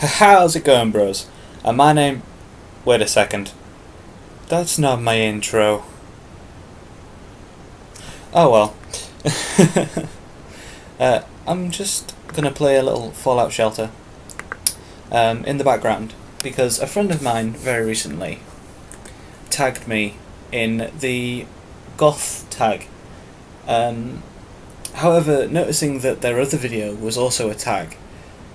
How's it going, bros? My name... Wait a second. That's not my intro. Oh well. I'm just gonna play a little Fallout Shelter in the background because a friend of mine very recently tagged me in the Goth Tag. However, noticing that their other video was also a tag,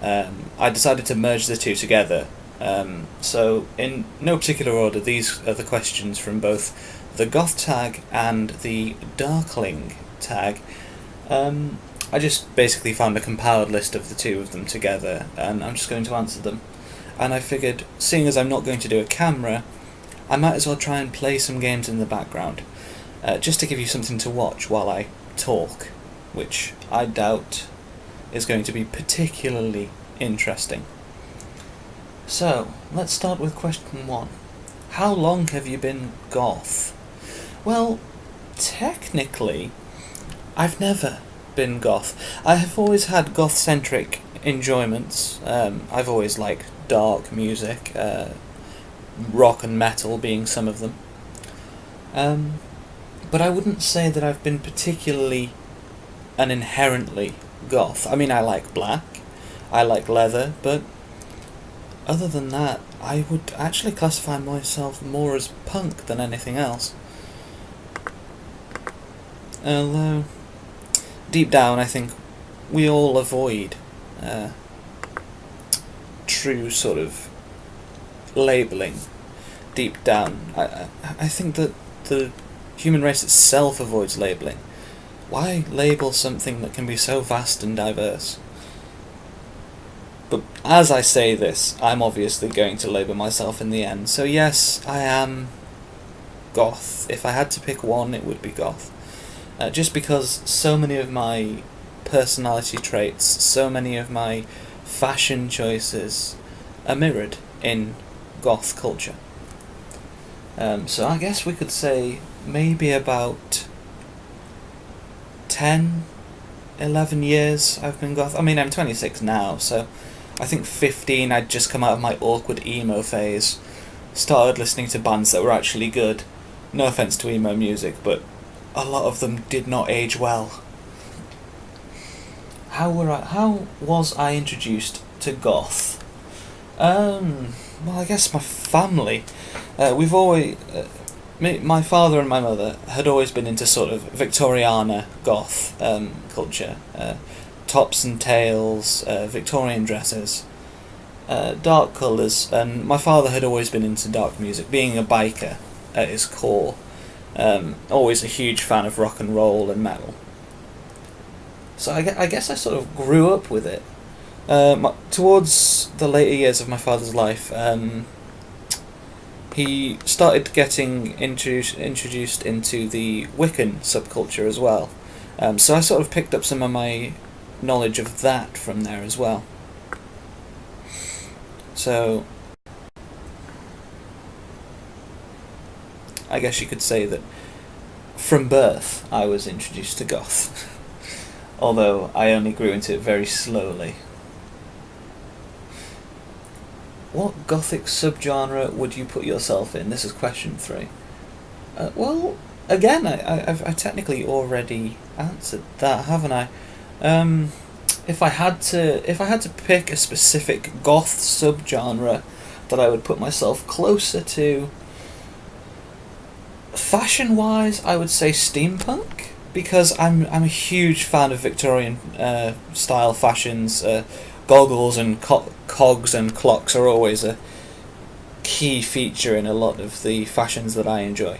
I decided to merge the two together. So, in no particular order, these are the questions from both the Goth Tag and the Darkling Tag. I just basically found a compiled list of the two of them together, and I'm just going to answer them. And I figured, seeing as I'm not going to do a camera, I might as well try and play some games in the background, just to give you something to watch while I talk, which I doubt is going to be particularly interesting. So, let's start with question 1. How long have you been goth? Well, technically, I've never been goth. I have always had goth-centric enjoyments. I've always liked dark music, rock and metal being some of them. But I wouldn't say that I've been particularly and inherently goth. I mean, I like black, I like leather, but other than that, I would actually classify myself more as punk than anything else. Although, deep down, I think we all avoid true sort of labelling. Deep down, I think that the human race itself avoids labelling. Why label something that can be so vast and diverse? But as I say this, I'm obviously going to label myself in the end. So yes, I am goth. If I had to pick one, it would be goth. Just because so many of my personality traits, so many of my fashion choices are mirrored in goth culture. So I guess we could say maybe about 10, 11 years I've been goth. I mean, I'm 26 now, so I think 15 I'd just come out of my awkward emo phase, started listening to bands that were actually good. No offence to emo music, but a lot of them did not age well. How was I introduced to goth? Well, I guess my family. We've always... my father and my mother had always been into sort of Victoriana goth culture. Tops and tails, Victorian dresses, dark colours, and my father had always been into dark music, being a biker at his core. Always a huge fan of rock and roll and metal. So I guess I sort of grew up with it. Towards the later years of my father's life, he started getting introduced into the Wiccan subculture as well. So I sort of picked up some of my knowledge of that from there as well. So I guess you could say that from birth I was introduced to goth, although I only grew into it very slowly. What gothic subgenre would you put yourself in? This is question 3. Well, again, I technically already answered that, haven't I? If I had to pick a specific goth subgenre that I would put myself closer to, fashion-wise, I would say steampunk, because I'm a huge fan of Victorian style fashions. Goggles and cogs and clocks are always a key feature in a lot of the fashions that I enjoy.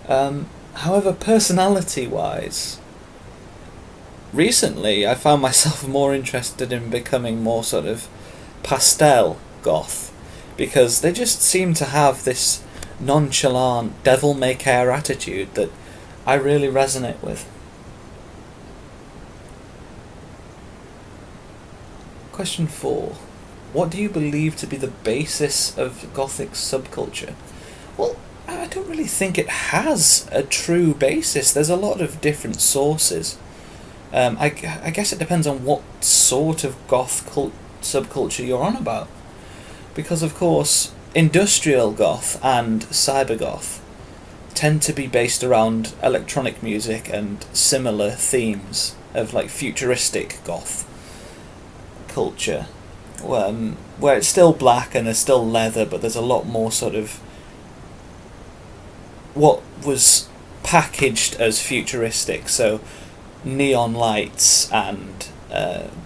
However, personality-wise, recently I found myself more interested in becoming more sort of pastel goth, because they just seem to have this nonchalant, devil-may-care attitude that I really resonate with. Question 4. What do you believe to be the basis of Gothic subculture? Well, I don't really think it has a true basis. There's a lot of different sources. I guess it depends on what sort of goth subculture you're on about. Because, of course, industrial goth and cybergoth tend to be based around electronic music and similar themes of, like, futuristic goth culture, where it's still black and there's still leather, but there's a lot more sort of what was packaged as futuristic, so neon lights and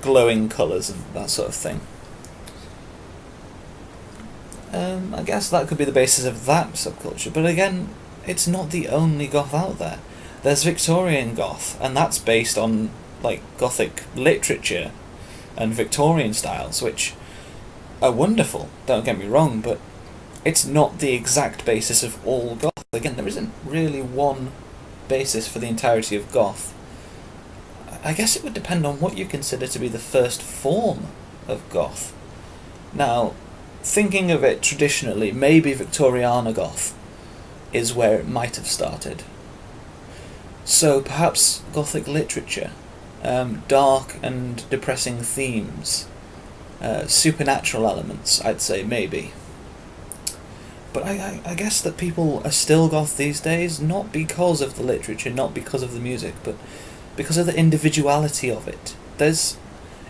glowing colours and that sort of thing. I guess that could be the basis of that subculture, but again, it's not the only goth out there. There's Victorian goth, and that's based on, like, Gothic literature and Victorian styles, which are wonderful, don't get me wrong, but it's not the exact basis of all goth. Again, there isn't really one basis for the entirety of goth. I guess it would depend on what you consider to be the first form of goth. Now, thinking of it traditionally, maybe Victoriana goth is where it might have started. So perhaps Gothic literature, dark and depressing themes, supernatural elements, I'd say, maybe. But I guess that people are still goth these days, not because of the literature, not because of the music, but because of the individuality of it.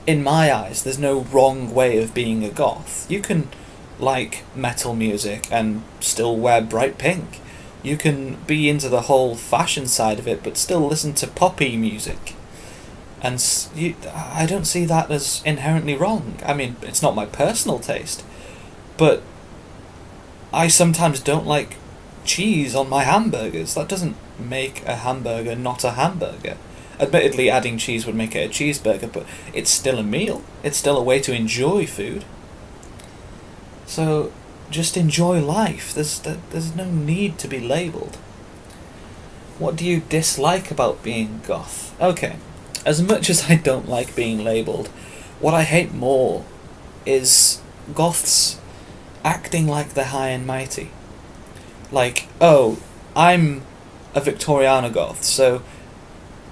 In my eyes, there's no wrong way of being a goth. You can like metal music and still wear bright pink. You can be into the whole fashion side of it, but still listen to poppy music. And I don't see that as inherently wrong. I mean, it's not my personal taste, but I sometimes don't like cheese on my hamburgers. That doesn't make a hamburger not a hamburger. Admittedly, adding cheese would make it a cheeseburger, but it's still a meal. It's still a way to enjoy food. So, just enjoy life. There's no need to be labelled. What do you dislike about being goth? Okay, as much as I don't like being labelled, what I hate more is goths acting like they're high and mighty. Like, oh, I'm a Victoriana goth, so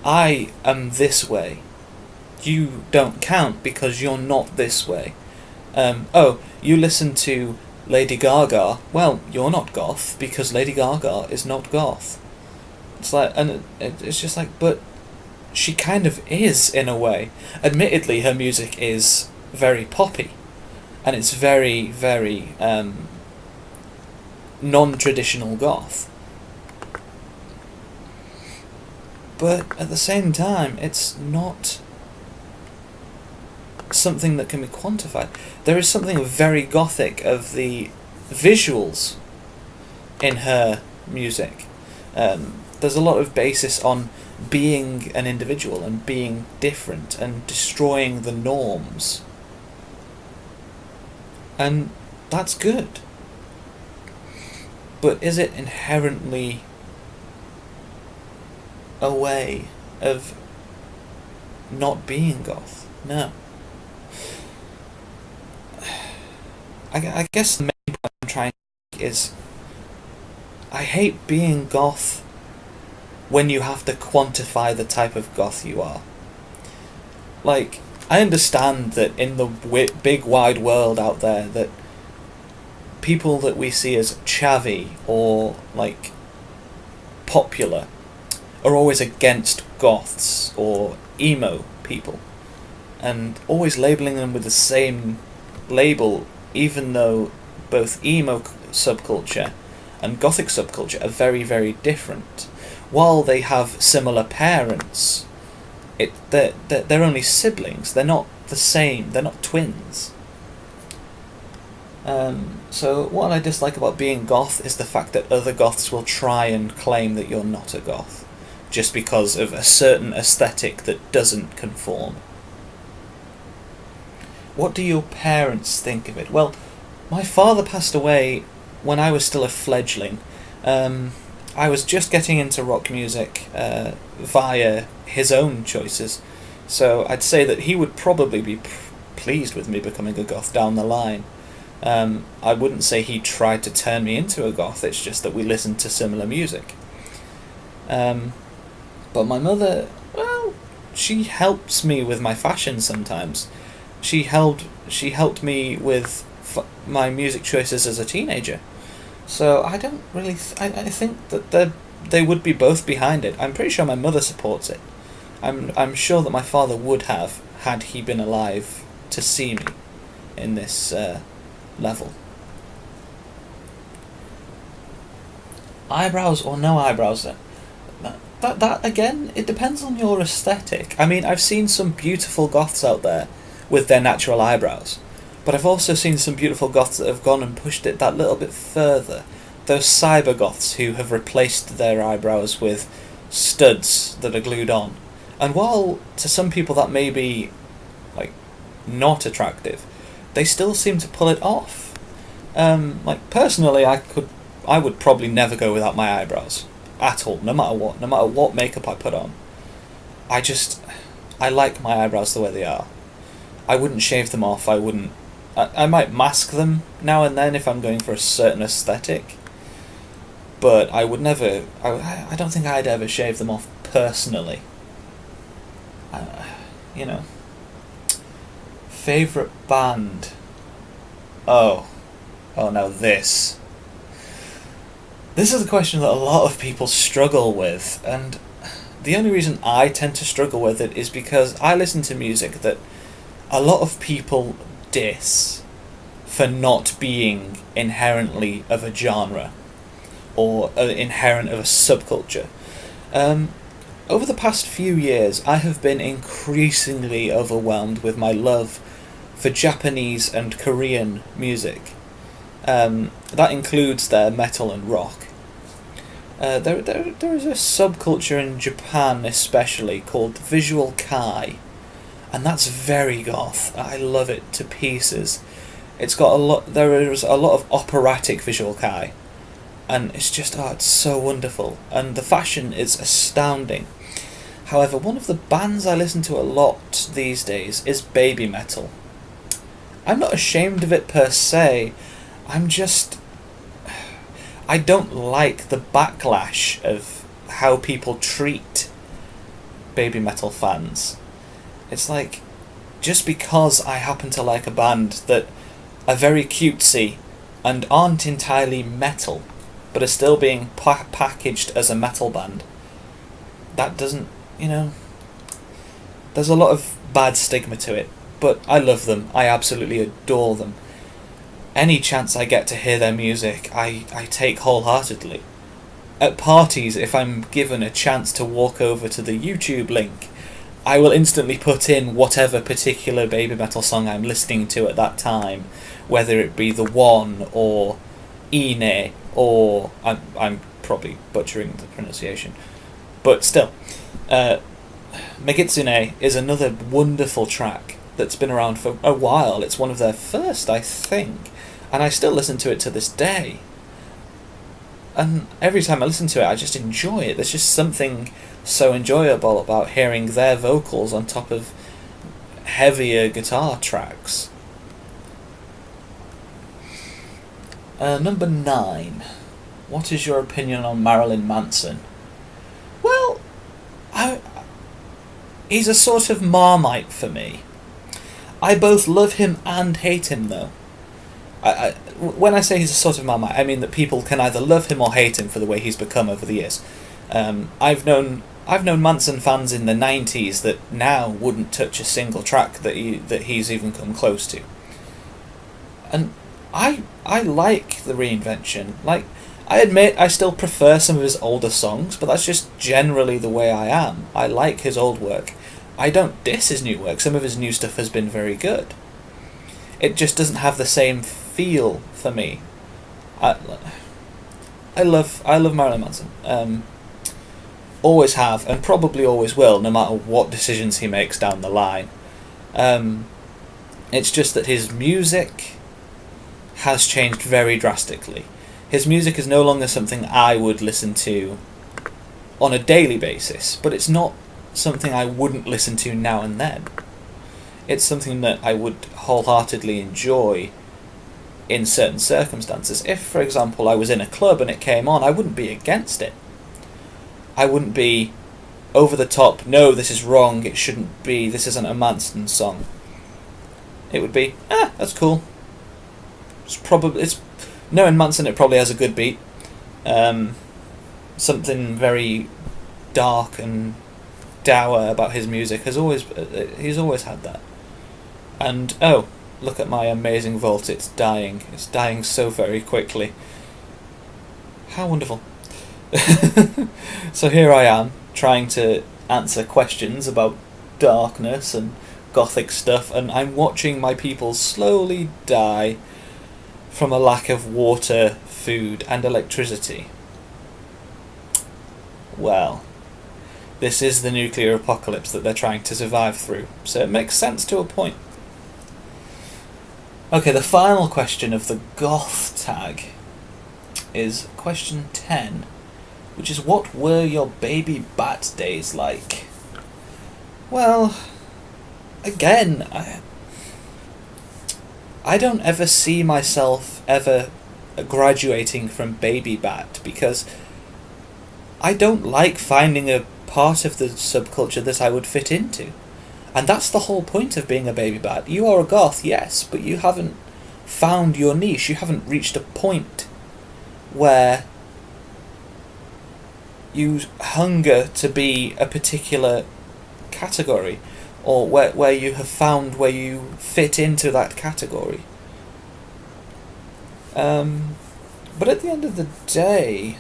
I am this way. You don't count because you're not this way. Oh, you listen to Lady Gaga. Well, you're not goth because Lady Gaga is not goth. It's like, and it's just like, but she kind of is in a way. Admittedly, her music is very poppy, and it's very, very non-traditional goth. But at the same time, it's not something that can be quantified. There is something very gothic of the visuals in her music. There's a lot of basis on being an individual and being different and destroying the norms. And that's good. But is it inherently a way of not being goth? No. I guess the main point I'm trying to make is I hate being goth when you have to quantify the type of goth you are. Like, I understand that in the big wide world out there that people that we see as chavvy or, like, popular are always against goths or emo people and always labelling them with the same label, even though both emo subculture and gothic subculture are very, very different. While they have similar parents, they're only siblings. They're not the same. They're not twins. So what I dislike about being goth is the fact that other goths will try and claim that you're not a goth, just because of a certain aesthetic that doesn't conform. What do your parents think of it? Well, my father passed away when I was still a fledgling. I was just getting into rock music via his own choices, so I'd say that he would probably be pleased with me becoming a goth down the line. I wouldn't say he tried to turn me into a goth, it's just that we listened to similar music. But my mother, well, she helps me with my fashion sometimes. she helped me with my music choices as a teenager. So I don't really. I think that they would be both behind it. I'm pretty sure my mother supports it. I'm sure that my father would have, had he been alive to see me in this level. Eyebrows or no eyebrows then? That again, it depends on your aesthetic. I mean, I've seen some beautiful goths out there with their natural eyebrows, but I've also seen some beautiful goths that have gone and pushed it that little bit further. Those cyber goths who have replaced their eyebrows with studs that are glued on. And while to some people that may be like not attractive, they still seem to pull it off. Like personally, I would probably never go without my eyebrows at all, no matter what makeup I put on. I like my eyebrows the way they are. I wouldn't shave them off. I might mask them now and then if I'm going for a certain aesthetic, but I would never. I don't think I'd ever shave them off personally. You know. Favorite band. Oh, now this. This is a question that a lot of people struggle with, and the only reason I tend to struggle with it is because I listen to music that a lot of people diss for not being inherently of a genre or inherent of a subculture. Over the past few years, I have been increasingly overwhelmed with my love for Japanese and Korean music. That includes their metal and rock. There is a subculture in Japan especially called Visual Kai, and that's very goth. I love it to pieces. There is a lot of operatic Visual Kai, and it's just, it's so wonderful, and the fashion is astounding. However, one of the bands I listen to a lot these days is baby metal. I'm not ashamed of it per se, I don't like the backlash of how people treat baby metal fans. It's like, just because I happen to like a band that are very cutesy and aren't entirely metal, but are still being packaged as a metal band, that doesn't, there's a lot of bad stigma to it, but I love them, I absolutely adore them. Any chance I get to hear their music, I take wholeheartedly. At parties, if I'm given a chance to walk over to the YouTube link, I will instantly put in whatever particular baby metal song I'm listening to at that time, whether it be The One, or Ine, or... I'm probably butchering the pronunciation, but still. Megitsune is another wonderful track that's been around for a while. It's one of their first, I think, and I still listen to it to this day. And every time I listen to it, I just enjoy it. There's just something so enjoyable about hearing their vocals on top of heavier guitar tracks. Number 9. What is your opinion on Marilyn Manson? Well, he's a sort of Marmite for me. I both love him and hate him, though. When I say he's a sort of Marmite, I mean that people can either love him or hate him for the way he's become over the years. I've known Manson fans in the 90s that now wouldn't touch a single track that he's even come close to. And I like the reinvention. Like, I admit I still prefer some of his older songs, but that's just generally the way I am. I like his old work. I don't diss his new work. Some of his new stuff has been very good. It just doesn't have the same feel for me. I love Marilyn Manson. Always have, and probably always will, no matter what decisions he makes down the line. It's just that his music has changed very drastically. His music is no longer something I would listen to on a daily basis, but it's not something I wouldn't listen to now and then. It's something that I would wholeheartedly enjoy in certain circumstances. If, for example, I was in a club and it came on, I wouldn't be against it. I wouldn't be over the top, no, this is wrong, it shouldn't be, this isn't a Manson song. it would be, that's cool. It's knowing Manson, it probably has a good beat. Something very dark and dour about his music he's always had that. And oh, look at my amazing vault, it's dying so very quickly. How wonderful. So here I am trying to answer questions about darkness and gothic stuff, and I'm watching my people slowly die from a lack of water, food and electricity. Well, this is the nuclear apocalypse that they're trying to survive through, so it makes sense to a point. Okay, the final question of the Goth tag is question 10, which is, what were your baby bat days like? Well, again, I don't ever see myself ever graduating from baby bat, because I don't like finding a part of the subculture that I would fit into. And that's the whole point of being a baby bat. You are a goth, yes, but you haven't found your niche. You haven't reached a point where you hunger to be a particular category, or where you have found where you fit into that category. But at the end of the day,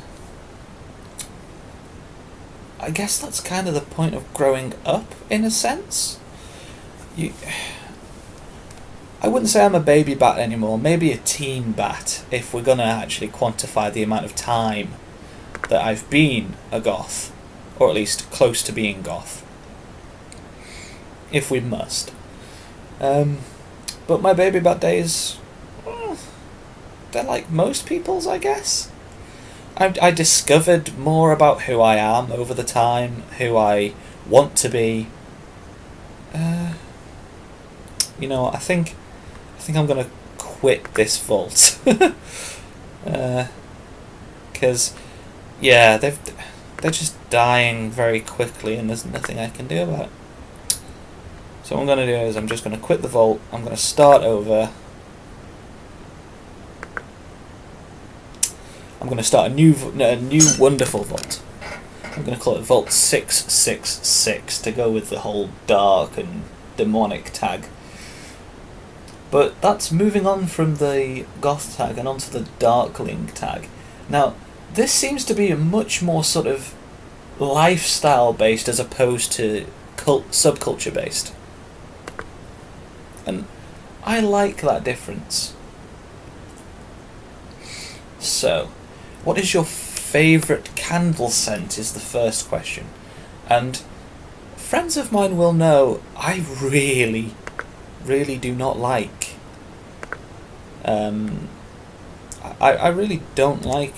I guess that's kind of the point of growing up, in a sense. I wouldn't say I'm a baby bat anymore, maybe a teen bat, if we're going to actually quantify the amount of time that I've been a goth, or at least close to being goth, if we must. But my baby bat days, they're like most people's, I guess. I discovered more about who I am over the time, who I want to be. I think I'm gonna quit this vault, because they're just dying very quickly, and there's nothing I can do about it. So what I'm gonna do is I'm just gonna quit the vault. I'm gonna start over. I'm going to start a new wonderful vault. I'm going to call it Vault 666 to go with the whole dark and demonic tag. But that's moving on from the goth tag and onto the Darkling tag. Now, this seems to be a much more sort of lifestyle based as opposed to subculture based. And I like that difference. So, what is your favourite candle scent is the first question. And friends of mine will know I really, really do not like... I really don't like...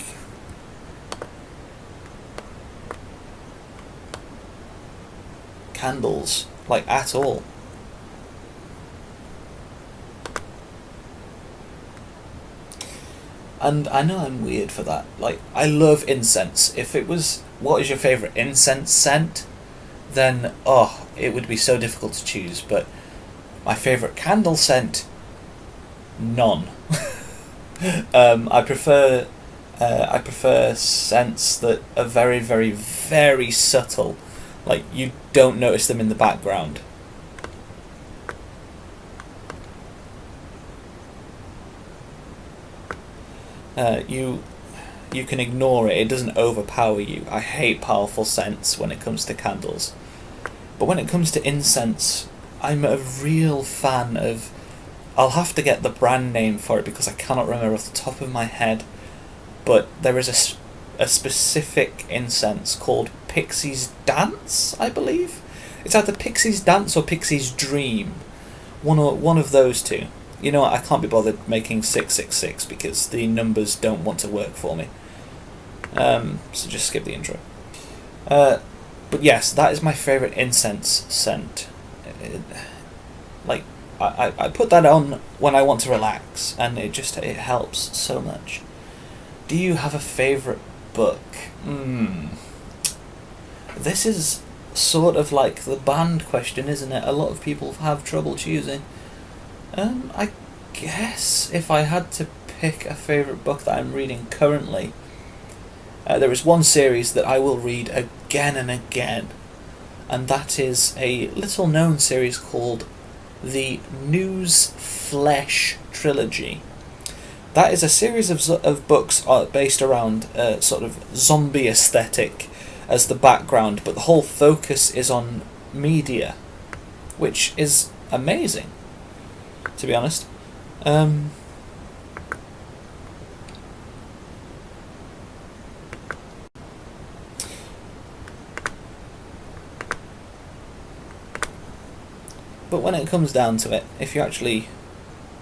candles, like, at all. And I know I'm weird for that. Like, I love incense. If it was, what is your favourite incense scent? Then, it would be so difficult to choose. But my favourite candle scent? None. I prefer scents that are very, very, very subtle. Like, you don't notice them in the background. You can ignore it. It doesn't overpower you. I hate powerful scents when it comes to candles. But when it comes to incense, I'm a real fan of... I'll have to get the brand name for it because I cannot remember off the top of my head. But there is a specific incense called Pixie's Dance, I believe. It's either Pixie's Dance or Pixie's Dream. One of those two. You know what, I can't be bothered making 666 because the numbers don't want to work for me. So just skip the intro. But yes, that is my favourite incense scent. I put that on when I want to relax, and it helps so much. Do you have a favourite book? This is sort of like the band question, isn't it? A lot of people have trouble choosing. I guess if I had to pick a favourite book that I'm reading currently, there is one series that I will read again and again, and that is a little known series called the News Flesh Trilogy. That is a series of books based around sort of zombie aesthetic as the background, but the whole focus is on media, which is amazing, to be honest. But when it comes down to it, if you actually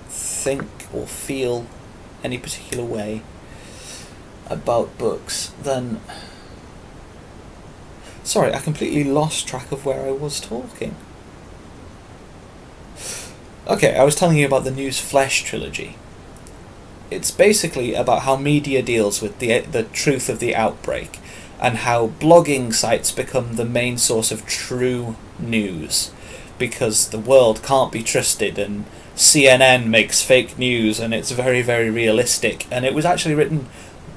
think or feel any particular way about books, then... Sorry, I completely lost track of where I was talking. Okay, I was telling you about the News Flesh trilogy. It's basically about how media deals with the truth of the outbreak, and how blogging sites become the main source of true news, because the world can't be trusted, and CNN makes fake news, and it's very, very realistic. And it was actually written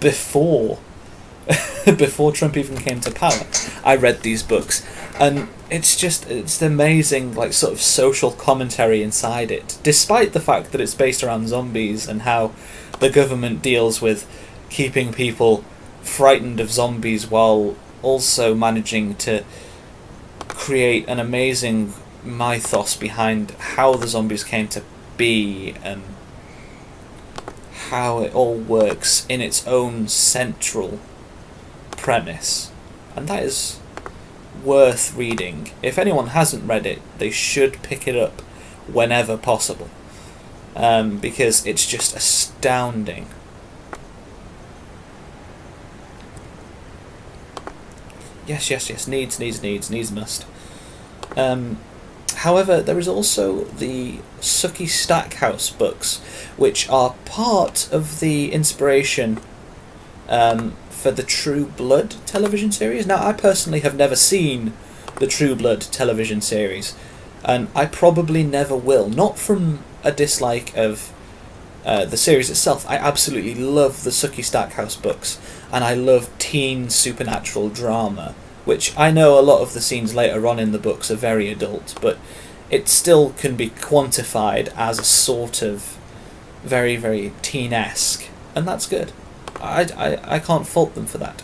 before before Trump even came to power. I read these books, and it's amazing, like, sort of social commentary inside it, despite the fact that it's based around zombies and how the government deals with keeping people frightened of zombies while also managing to create an amazing mythos behind how the zombies came to be and how it all works in its own central premise. And that is worth reading. If anyone hasn't read it, they should pick it up whenever possible, because it's just astounding. Yes, needs must. However, there is also the Sucky Stackhouse books, which are part of the inspiration for the True Blood television series. Now, I personally have never seen the True Blood television series, and I probably never will. Not from a dislike of the series itself. I absolutely love the Sucky Stackhouse books, and I love teen supernatural drama, which I know a lot of the scenes later on in the books are very adult, but it still can be quantified as a sort of very, very teen-esque, and that's good. I can't fault them for that.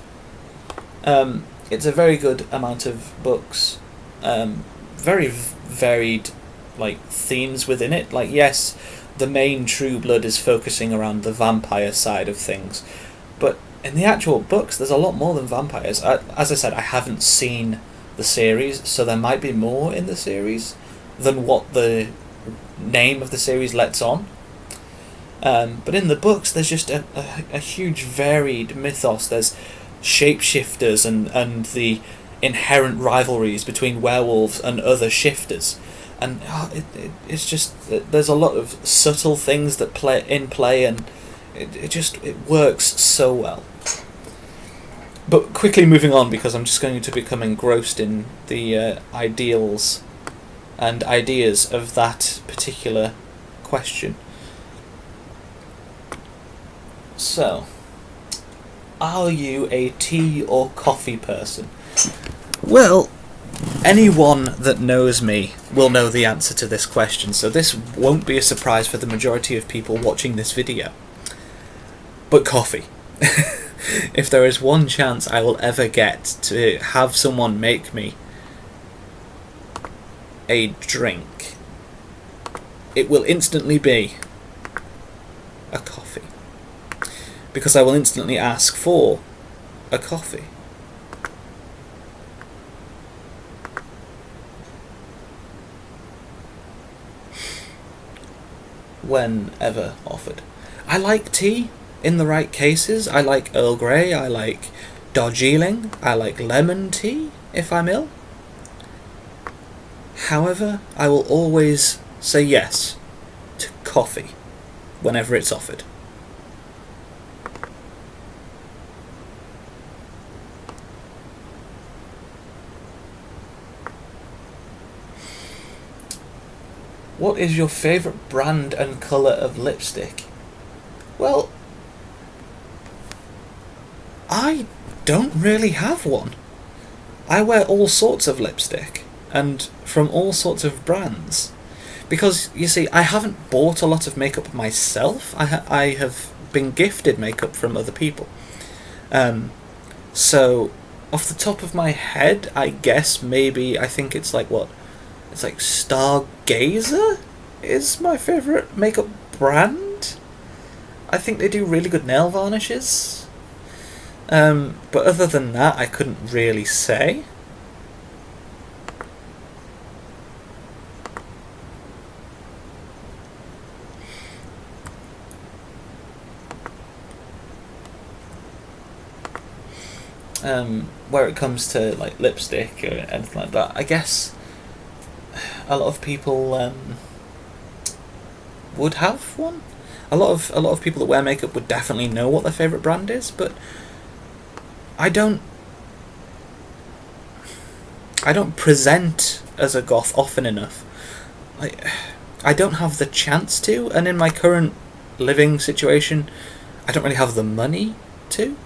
It's a very good amount of books, very varied, like, themes within it. Like, yes, the main True Blood is focusing around the vampire side of things, but in the actual books, there's a lot more than vampires. As I said, I haven't seen the series, so there might be more in the series than what the name of the series lets on. But in the books, there's just a huge varied mythos. There's shapeshifters and the inherent rivalries between werewolves and other shifters. And it's just, there's a lot of subtle things that play, and it works so well. But quickly moving on, because I'm just going to become engrossed in the ideals and ideas of that particular question. So, are you a tea or coffee person? Well, anyone that knows me will know the answer to this question, so this won't be a surprise for the majority of people watching this video. But coffee. If there is one chance I will ever get to have someone make me a drink, it will instantly be a coffee. Because I will instantly ask for a coffee. Whenever offered. I like tea in the right cases. I like Earl Grey, I like Darjeeling, I like lemon tea if I'm ill. However, I will always say yes to coffee whenever it's offered. What is your favourite brand and colour of lipstick? Well, I don't really have one. I wear all sorts of lipstick, and from all sorts of brands. Because, you see, I haven't bought a lot of makeup myself. I have been gifted makeup from other people. So, off the top of my head, I guess maybe, I think it's like what? It's like Stargazer is my favourite makeup brand. I think they do really good nail varnishes. But other than that, I couldn't really say. Where it comes to like lipstick or anything like that, I guess a lot of people would have one. A lot of people that wear makeup would definitely know what their favourite brand is, but I don't present as a goth often enough. I don't have the chance to, and in my current living situation, I don't really have the money to.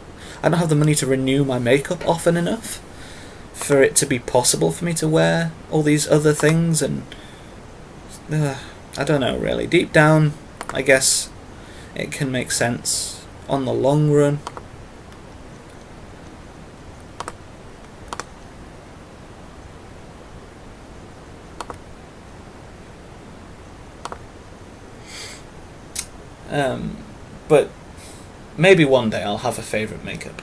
I don't have the money to renew my makeup often enough for it to be possible for me to wear all these other things, and I don't know really. Deep down, I guess it can make sense on the long run. But maybe one day I'll have a favourite makeup.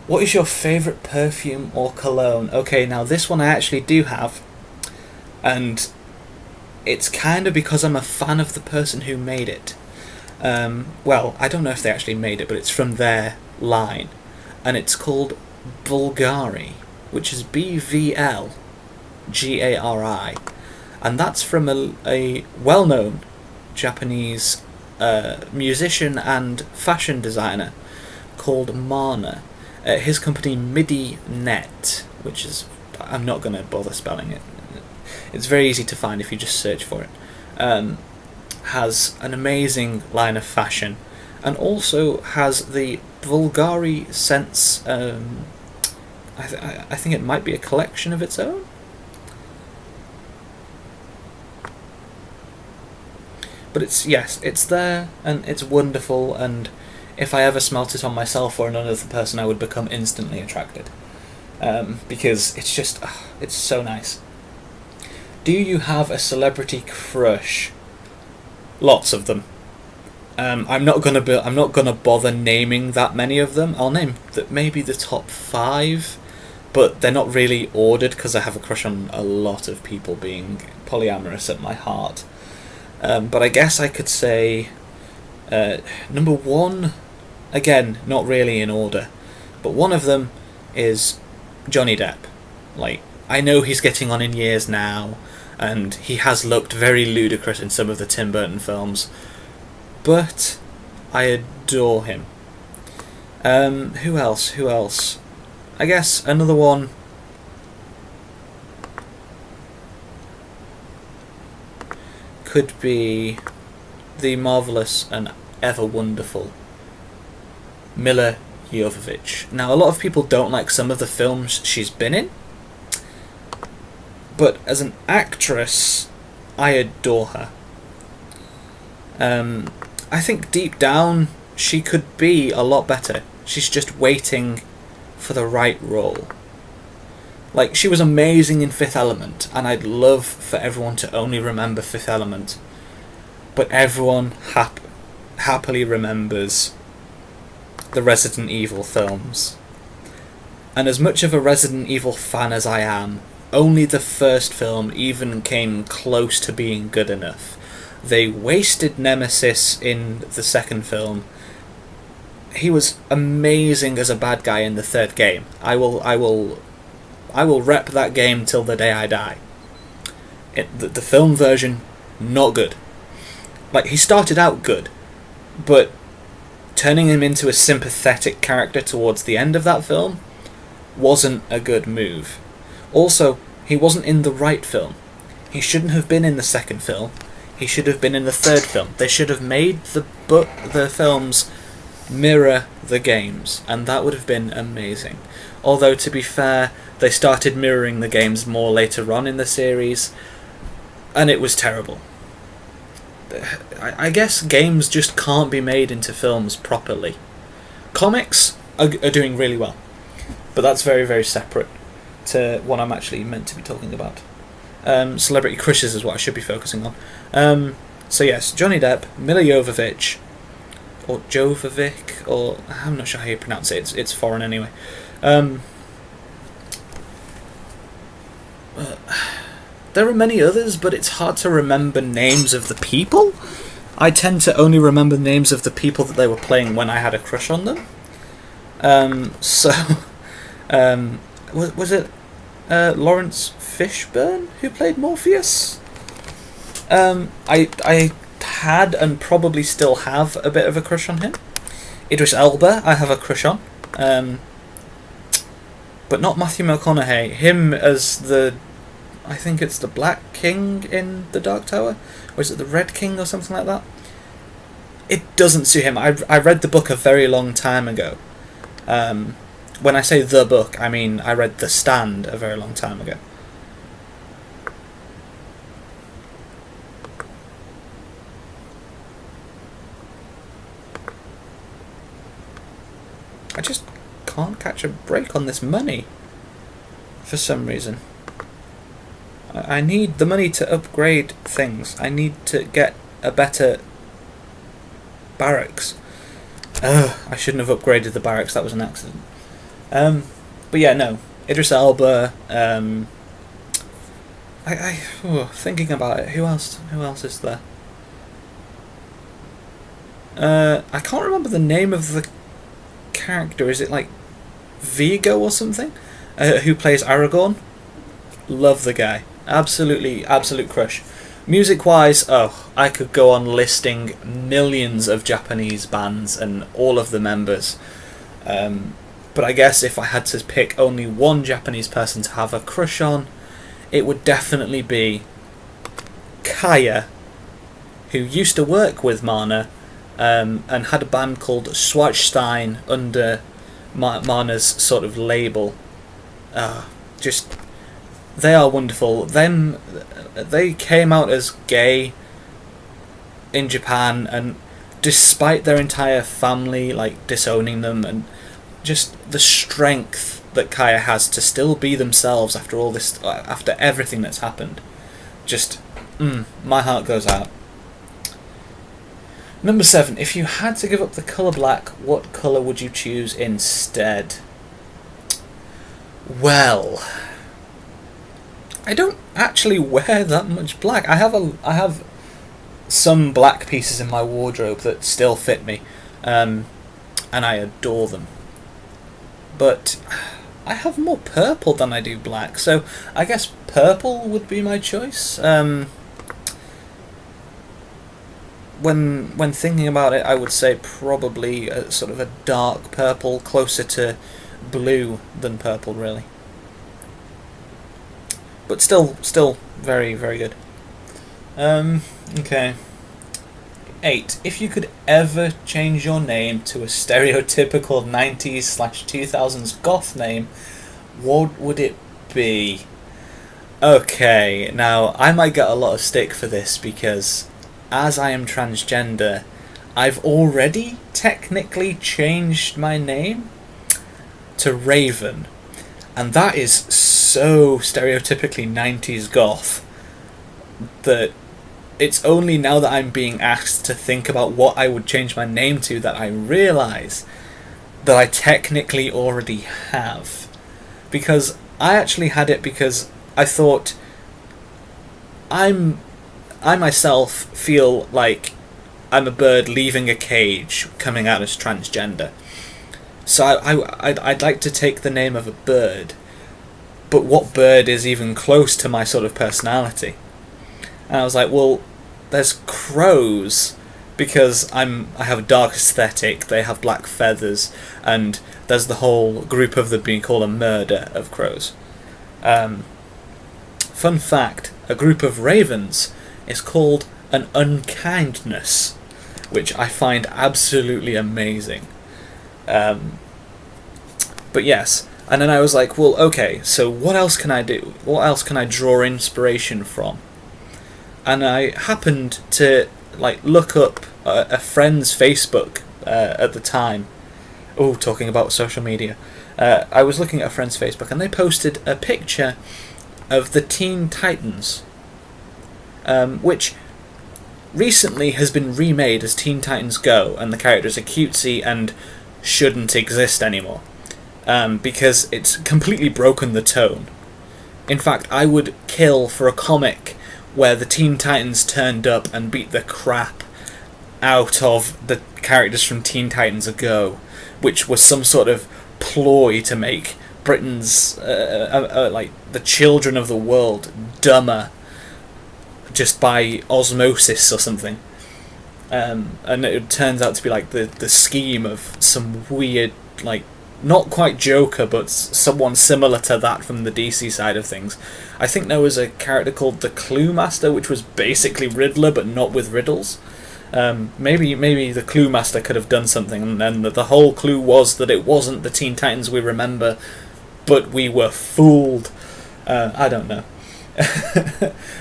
What is your favourite perfume or cologne? Okay, now this one I actually do have, and it's kind of because I'm a fan of the person who made it. Well, I don't know if they actually made it, but it's from their line, and it's called Bulgari, which is BVLGARI, and that's from a well-known Japanese musician and fashion designer called Mana. His company MIDI Net, which is, I'm not going to bother spelling it, it's very easy to find if you just search for it, has an amazing line of fashion, and also has the Bulgari Sense, I think it might be a collection of its own. But it's there, and it's wonderful, and if I ever smelt it on myself or another person, I would become instantly attracted. Because it's just, it's so nice. Do you have a celebrity crush? Lots of them. I'm not gonna bother naming that many of them. I'll name maybe the top 5, but they're not really ordered because I have a crush on a lot of people, being polyamorous at my heart. But I guess I could say number 1, again, not really in order, but one of them is Johnny Depp. Like, I know he's getting on in years now, and he has looked very ludicrous in some of the Tim Burton films, but I adore him. Who else? I guess another one could be the marvellous and ever wonderful Mila Jovovich. Now, a lot of people don't like some of the films she's been in, but as an actress, I adore her. I think deep down she could be a lot better. She's just waiting for the right role. Like, she was amazing in Fifth Element, and I'd love for everyone to only remember Fifth Element, but everyone happily remembers the Resident Evil films. And as much of a Resident Evil fan as I am, only the first film even came close to being good enough. They wasted Nemesis in the second film. He was amazing as a bad guy in the third game. I will rep that game till the day I die. The film version, not good. Like, he started out good, but turning him into a sympathetic character towards the end of that film wasn't a good move. Also, he wasn't in the right film. He shouldn't have been in the second film. He should have been in the third film. They should have made the films mirror the games, and that would have been amazing. Although, to be fair, they started mirroring the games more later on in the series, and it was terrible. I guess games just can't be made into films properly. Comics are doing really well, but that's very, very separate to what I'm actually meant to be talking about. Celebrity crushes is what I should be focusing on. So yes, Johnny Depp, Mila Jovovich, or Jovovic, or I'm not sure how you pronounce it. It's foreign anyway. There are many others, but it's hard to remember names of the people. I tend to only remember the names of the people that they were playing when I had a crush on them. Was it Lawrence Fishburne who played Morpheus? I had and probably still have a bit of a crush on him. Idris Elba, I have a crush on. But not Matthew McConaughey. Him as I think it's the Black King in the Dark Tower, or is it the Red King or something like that? It doesn't suit him. I read the book a very long time ago. When I say the book, I mean I read The Stand a very long time ago. I just can't catch a break on this money for some reason. I need the money to upgrade things. I need to get a better barracks. I shouldn't have upgraded the barracks. That was an accident. But yeah, no. Idris Elba. Thinking about it. Who else is there? I can't remember the name of the character. Is it like Vigo or something? Who plays Aragorn? Love the guy. Absolute crush. Music-wise, I could go on listing millions of Japanese bands and all of the members. But I guess if I had to pick only one Japanese person to have a crush on, it would definitely be Kaya, who used to work with Mana, and had a band called Schwarzstein under Mana's sort of label. They are wonderful. They came out as gay in Japan, and despite their entire family disowning them, and just the strength that Kaya has to still be themselves after all this, after everything that's happened, my heart goes out. Number 7. If you had to give up the colour black, what colour would you choose instead? Well, I don't actually wear that much black. I have some black pieces in my wardrobe that still fit me, and I adore them. But I have more purple than I do black, so I guess purple would be my choice. When thinking about it, I would say probably sort of a dark purple, closer to blue than purple, really. But still very, very good. Okay. 8. If you could ever change your name to a stereotypical 90s/2000s goth name, what would it be? Okay, now I might get a lot of stick for this because, as I am transgender, I've already technically changed my name to Raven. And that is so stereotypically 90s goth that it's only now that I'm being asked to think about what I would change my name to that I realise that I technically already have. Because I actually had it because I thought I myself feel like I'm a bird leaving a cage coming out as transgender. So I'd like to take the name of a bird, but what bird is even close to my sort of personality? And I was like, well, there's crows, because I have a dark aesthetic, they have black feathers, and there's the whole group of them being called a murder of crows. Fun fact, a group of ravens is called an unkindness, which I find absolutely amazing. But yes, and then I was like, well, okay, so what else can I do? What else can I draw inspiration from? And I happened to look up a friend's Facebook at the time. Oh, talking about social media. I was looking at a friend's Facebook, and they posted a picture of the Teen Titans, which recently has been remade as Teen Titans Go, and the characters are cutesy and shouldn't exist anymore, because it's completely broken the tone. In fact, I would kill for a comic where the Teen Titans turned up and beat the crap out of the characters from Teen Titans Go, which was some sort of ploy to make Britain's the children of the world dumber just by osmosis or something, and it turns out to be the scheme of some weird, not quite Joker, but someone similar to that from the DC side of things. I think there was a character called the Clue Master, which was basically Riddler but not with riddles. Maybe the Clue Master could have done something, and then the whole clue was that it wasn't the Teen Titans we remember, but we were fooled. I don't know.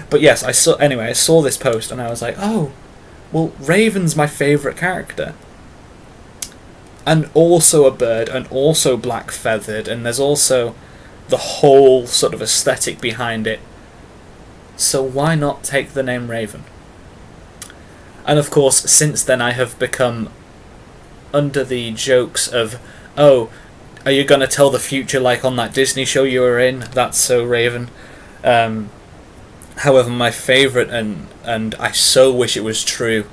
But yes, I saw this post and I was like, oh, well, Raven's my favourite character. And also a bird, and also black feathered, and there's also the whole sort of aesthetic behind it. So why not take the name Raven? And of course, since then I have become under the jokes of, oh, are you going to tell the future like on that Disney show you were in? That's so Raven. However, my favourite, and I so wish it was true,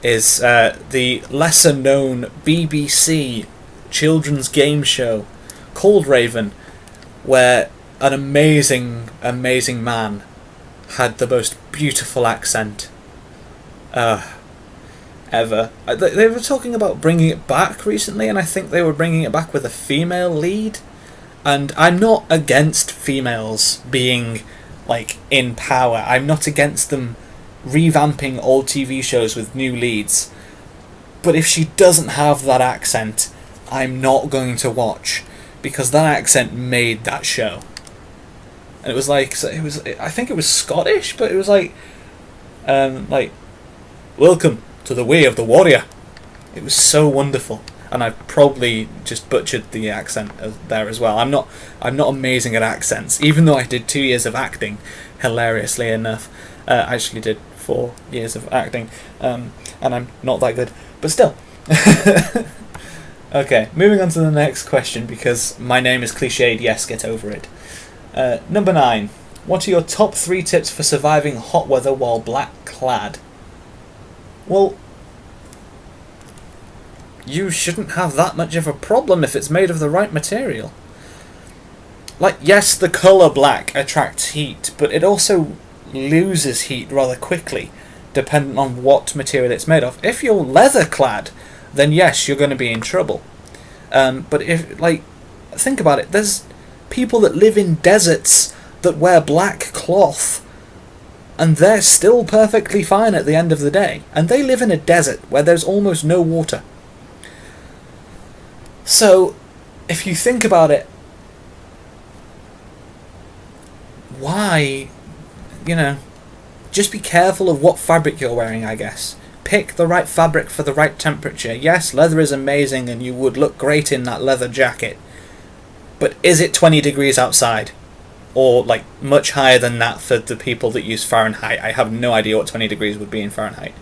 is the lesser-known BBC children's game show called Raven, where an amazing, amazing man had the most beautiful accent ever. They were talking about bringing it back recently, and I think they were bringing it back with a female lead. And I'm not against females being in power. I'm not against them revamping old TV shows with new leads. But if she doesn't have that accent, I'm not going to watch, because that accent made that show. And it was I think it was Scottish, but it was welcome to the way of the warrior. It was so wonderful. And I probably just butchered the accent there as well. I'm not amazing at accents, even though I did 2 years of acting, hilariously enough. I actually did 4 years of acting, and I'm not that good, but still. Okay, moving on to the next question, because my name is cliched, yes, get over it. Number 9. What are your top 3 tips for surviving hot weather while black clad? Well, you shouldn't have that much of a problem if it's made of the right material. Yes, the colour black attracts heat, but it also loses heat rather quickly, depending on what material it's made of. If you're leather clad, then yes, you're going to be in trouble. But if, think about it, there's people that live in deserts that wear black cloth, and they're still perfectly fine at the end of the day. And they live in a desert where there's almost no water. So, if you think about it, why, just be careful of what fabric you're wearing, I guess. Pick the right fabric for the right temperature. Yes, leather is amazing and you would look great in that leather jacket. But is it 20 degrees outside? Or, much higher than that for the people that use Fahrenheit? I have no idea what 20 degrees would be in Fahrenheit.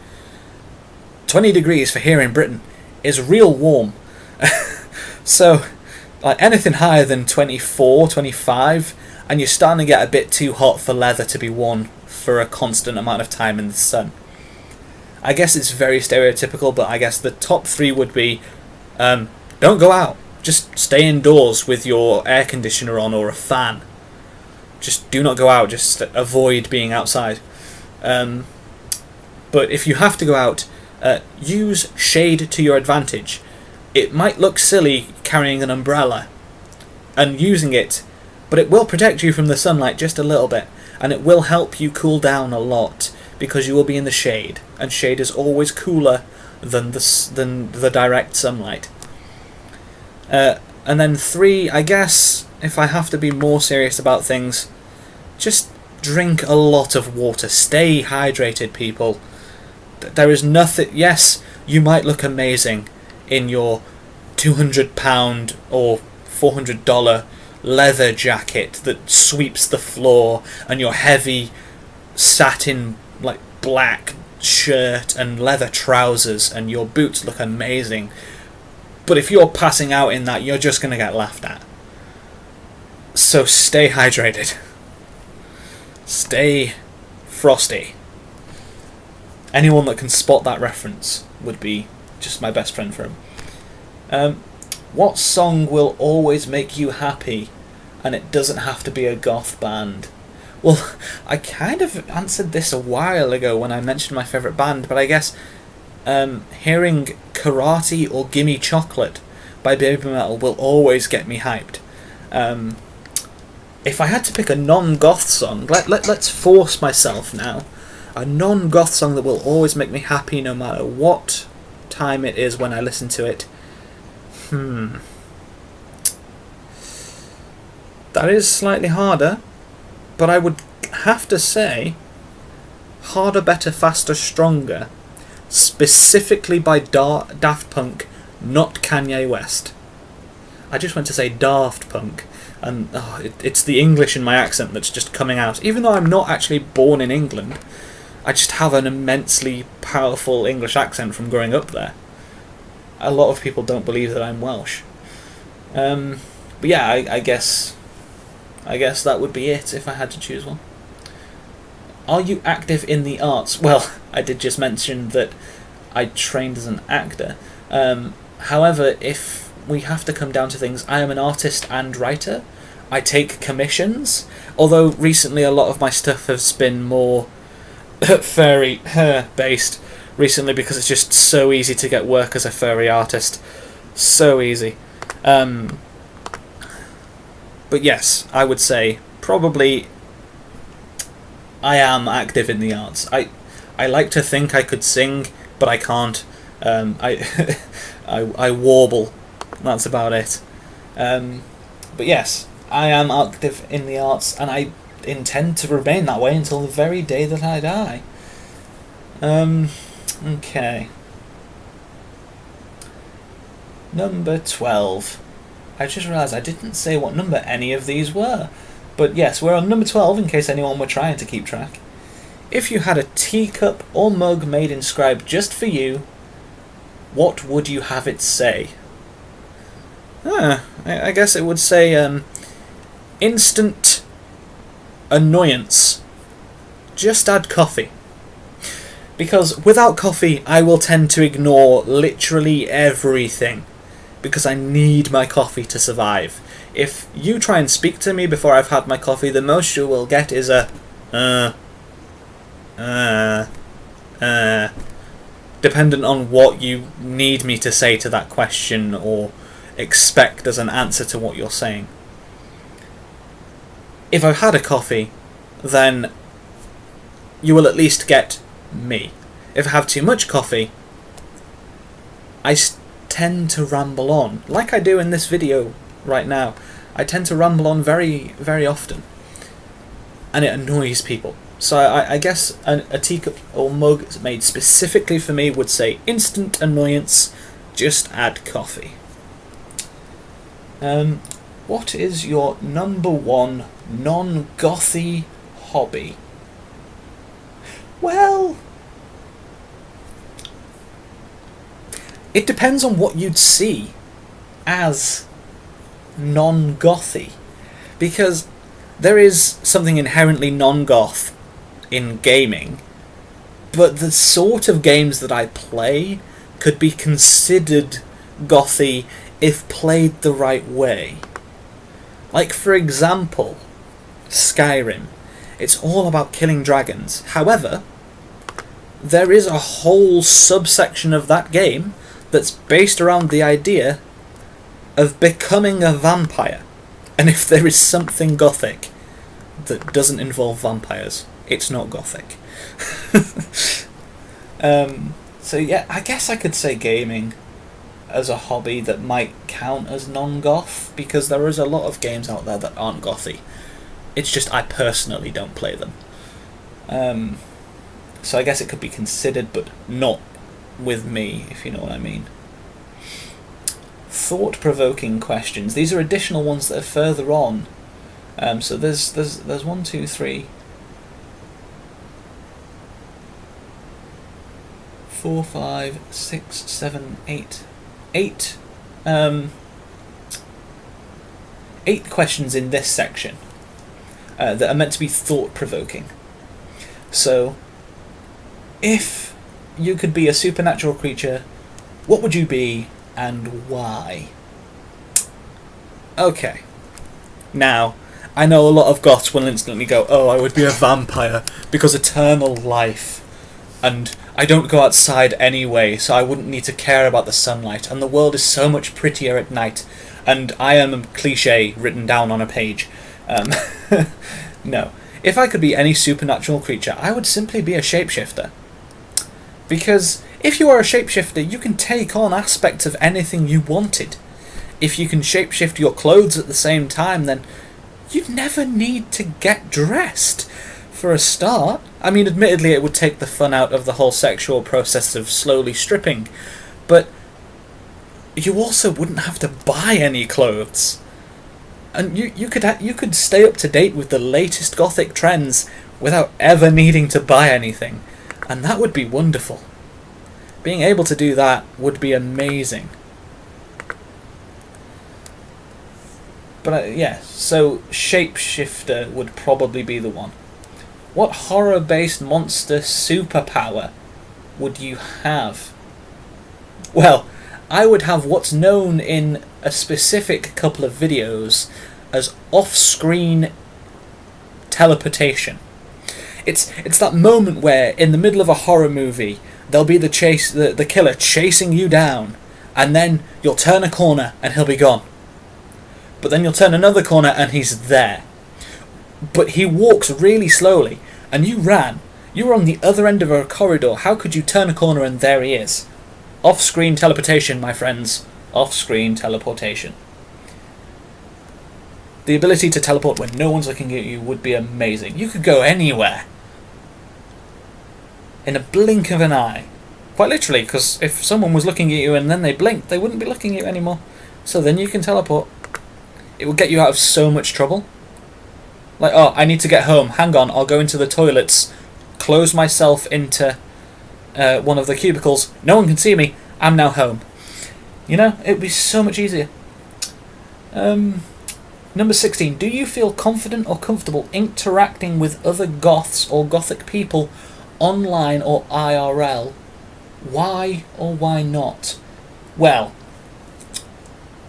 20 degrees for here in Britain is real warm. So, anything higher than 24, 25, and you're starting to get a bit too hot for leather to be worn for a constant amount of time in the sun. I guess it's very stereotypical, but I guess the top 3 would be, don't go out. Just stay indoors with your air conditioner on or a fan. Just do not go out, just avoid being outside. But if you have to go out, use shade to your advantage. It might look silly carrying an umbrella and using it, but it will protect you from the sunlight just a little bit. and it will help you cool down a lot because you will be in the shade, and shade is always cooler than the direct sunlight. And then 3, I guess, if I have to be more serious about things, just drink a lot of water. Stay hydrated, people. There is nothing... Yes, you might look amazing in your £200 or $400 leather jacket that sweeps the floor, and your heavy satin, like, black shirt and leather trousers, and your boots look amazing. But if you're passing out in that, you're just going to get laughed at. So stay hydrated. Stay frosty. Anyone that can spot that reference would be just my best friend for him. What song will always make you happy, and it doesn't have to be a goth band? Well, I kind of answered this a while ago when I mentioned my favourite band, but I guess hearing Karate or Gimme Chocolate by Baby Metal will always get me hyped. If I had to pick a non-goth song, let's force myself now. A non-goth song that will always make me happy no matter what time it is when I listen to it. That is slightly harder, but I would have to say Harder, Better, Faster, Stronger, specifically by Daft Punk, not Kanye West. I just went to say Daft Punk, and it's the English in my accent that's just coming out. Even though I'm not actually born in England, I just have an immensely powerful English accent from growing up there. A lot of people don't believe that I'm Welsh. But yeah, I guess that would be it if I had to choose one. Are you active in the arts? Well, I did just mention that I trained as an actor. However, if we have to come down to things, I am an artist and writer. I take commissions, although recently a lot of my stuff has been more furry based recently because it's just so easy to get work as a furry artist. So easy. But yes, I would say probably I am active in the arts. I like to think I could sing, but I can't. I warble. That's about it. But yes, I am active in the arts, and I intend to remain that way until the very day that I die. Okay. Number 12. I just realised I didn't say what number any of these were. But yes, we're on number 12 in case anyone were trying to keep track. If you had a teacup or mug made inscribed just for you, what would you have it say? I guess it would say, instant annoyance. Just add coffee. Because without coffee, I will tend to ignore literally everything. Because I need my coffee to survive. If you try and speak to me before I've had my coffee, the most you will get is a dependent on what you need me to say to that question or expect as an answer to what you're saying. If I've had a coffee, then you will at least get me. If I have too much coffee, I tend to ramble on, like I do in this video right now. I tend to ramble on very, very often, and it annoys people. So I guess a teacup or mug made specifically for me would say instant annoyance, just add coffee. What is your number one non-gothy hobby? Well, it depends on what you'd see as non-gothy, because there is something inherently non-goth in gaming, but the sort of games that I play could be considered gothy if played the right way. Like, for example, Skyrim. It's all about killing dragons. However, there is a whole subsection of that game that's based around the idea of becoming a vampire. And if there is something gothic, that doesn't involve vampires, it's not gothic. So yeah, I guess I could say gaming as a hobby that might count as non-goth, because there is a lot of games out there that aren't gothy. It's just I personally don't play them. So I guess it could be considered, but not with me, if you know what I mean. Thought-provoking questions. These are additional ones that are further on. So there's 1, 2, 3, 4, 5, 6, 7, 8. 8 questions in this section that are meant to be thought-provoking. So, if you could be a supernatural creature, what would you be and why? Okay. Now, I know a lot of goths will instantly go, oh, I would be a vampire because eternal life, and I don't go outside anyway, so I wouldn't need to care about the sunlight, and the world is so much prettier at night, and I am a cliché written down on a page. No. If I could be any supernatural creature, I would simply be a shapeshifter. Because if you are a shapeshifter, you can take on aspects of anything you wanted. If you can shapeshift your clothes at the same time, then you'd never need to get dressed. For a start, I mean, admittedly it would take the fun out of the whole sexual process of slowly stripping, but you also wouldn't have to buy any clothes. And you could stay up to date with the latest gothic trends without ever needing to buy anything, and that would be wonderful. Being able to do that would be amazing. But yeah, so shapeshifter would probably be the one. What horror-based monster superpower would you have? Well, I would have what's known in a specific couple of videos as off-screen teleportation. It's that moment where, in the middle of a horror movie, there'll be the killer chasing you down, and then you'll turn a corner and he'll be gone. But then you'll turn another corner and he's there. But he walks really slowly, and you ran. You were on the other end of a corridor. How could you turn a corner and there he is? Off-screen teleportation, my friends. Off-screen teleportation. The ability to teleport when no one's looking at you would be amazing. You could go anywhere. In a blink of an eye. Quite literally, because if someone was looking at you and then they blinked, they wouldn't be looking at you anymore. So then you can teleport. It will get you out of so much trouble. Like, oh, I need to get home. Hang on, I'll go into the toilets, close myself into one of the cubicles. No one can see me. I'm now home. You know, it would be so much easier. Number 16. Do you feel confident or comfortable interacting with other goths or gothic people online or IRL? Why or why not? Well,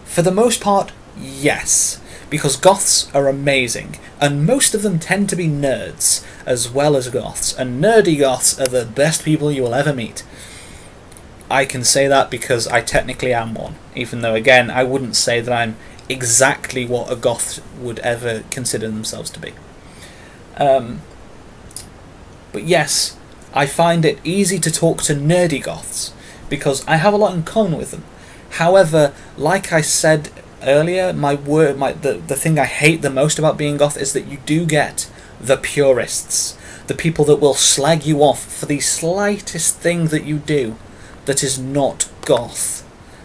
for the most part, yes. Because goths are amazing, and most of them tend to be nerds, as well as goths, and nerdy goths are the best people you will ever meet. I can say that because I technically am one, even though, again, I wouldn't say that I'm exactly what a goth would ever consider themselves to be. But yes, I find it easy to talk to nerdy goths, because I have a lot in common with them. However, like I said earlier, the thing I hate the most about being goth is that you do get the purists, the people that will slag you off for the slightest thing that you do that is not goth.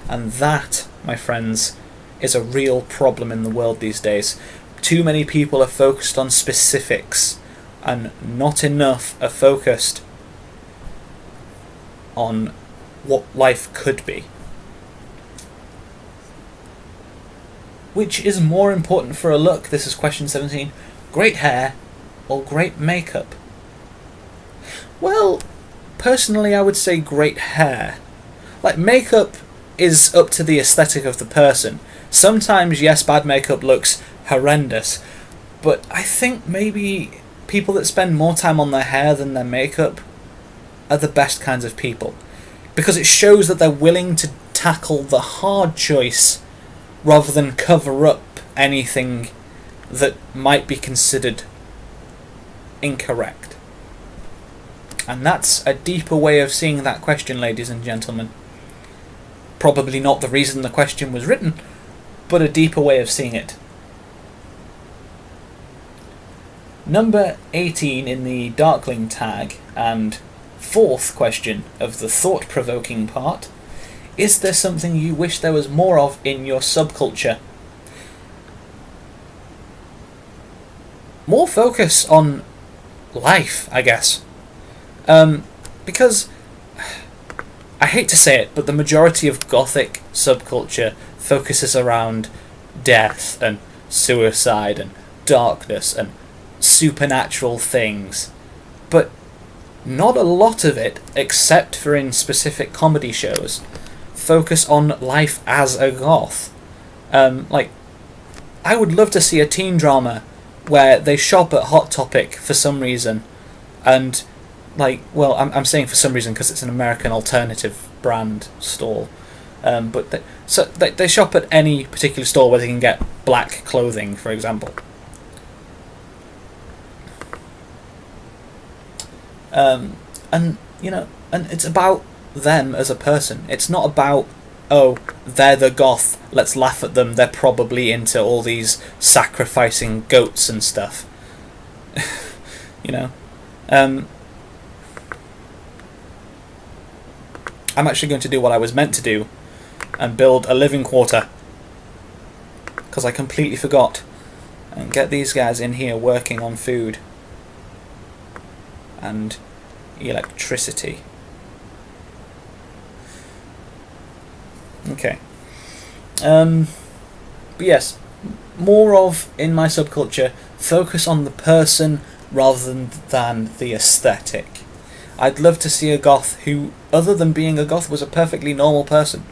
And that, my friends, is a real problem in the world these days. Too many people are focused on specifics, and not enough are focused on what life could be. Which is more important for a look? This is question 17. Great hair or great makeup? Well, personally I would say great hair. Like, makeup is up to the aesthetic of the person. Sometimes, yes, bad makeup looks horrendous, but I think maybe people that spend more time on their hair than their makeup are the best kinds of people. Because it shows that they're willing to tackle the hard choice rather than cover up anything that might be considered incorrect. And that's a deeper way of seeing that question, ladies and gentlemen. Probably not the reason the question was written, but a deeper way of seeing it. Number 18 in the Darkling tag, and fourth question of the thought-provoking part: is there something you wish there was more of in your subculture? More focus on life, I guess. Because, I hate to say it, but the majority of Gothic subculture focuses around death and suicide and darkness and supernatural things. But not a lot of it, except for in specific comedy shows, focus on life as a goth. Like, I would love to see a teen drama where they shop at Hot Topic for some reason, and like, well, I'm saying for some reason because it's an American alternative brand store, but they shop at any particular store where they can get black clothing, for example. And you know, and it's about them as a person. It's not about, oh, they're the goth, let's laugh at them, they're probably into all these sacrificing goats and stuff. You know, I'm actually going to do what I was meant to do and build a living quarter, because I completely forgot, and get these guys in here working on food and electricity. Okay. But yes, more of, in my subculture, focus on the person rather than the aesthetic. I'd love to see a goth who, other than being a goth, was a perfectly normal person.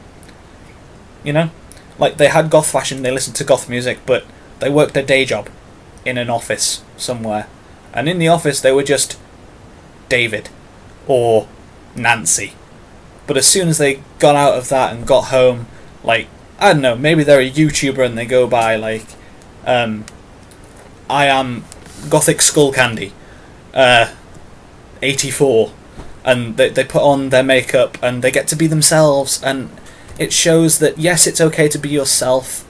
You know? Like, they had goth fashion, they listened to goth music, but they worked a day job in an office somewhere. And in the office, they were just David or Nancy. But as soon as they got out of that and got home, like, I don't know, maybe they're a YouTuber and they go by, like, I am Gothic Skull Candy, 84, and they put on their makeup and they get to be themselves, and it shows that, yes, it's okay to be yourself,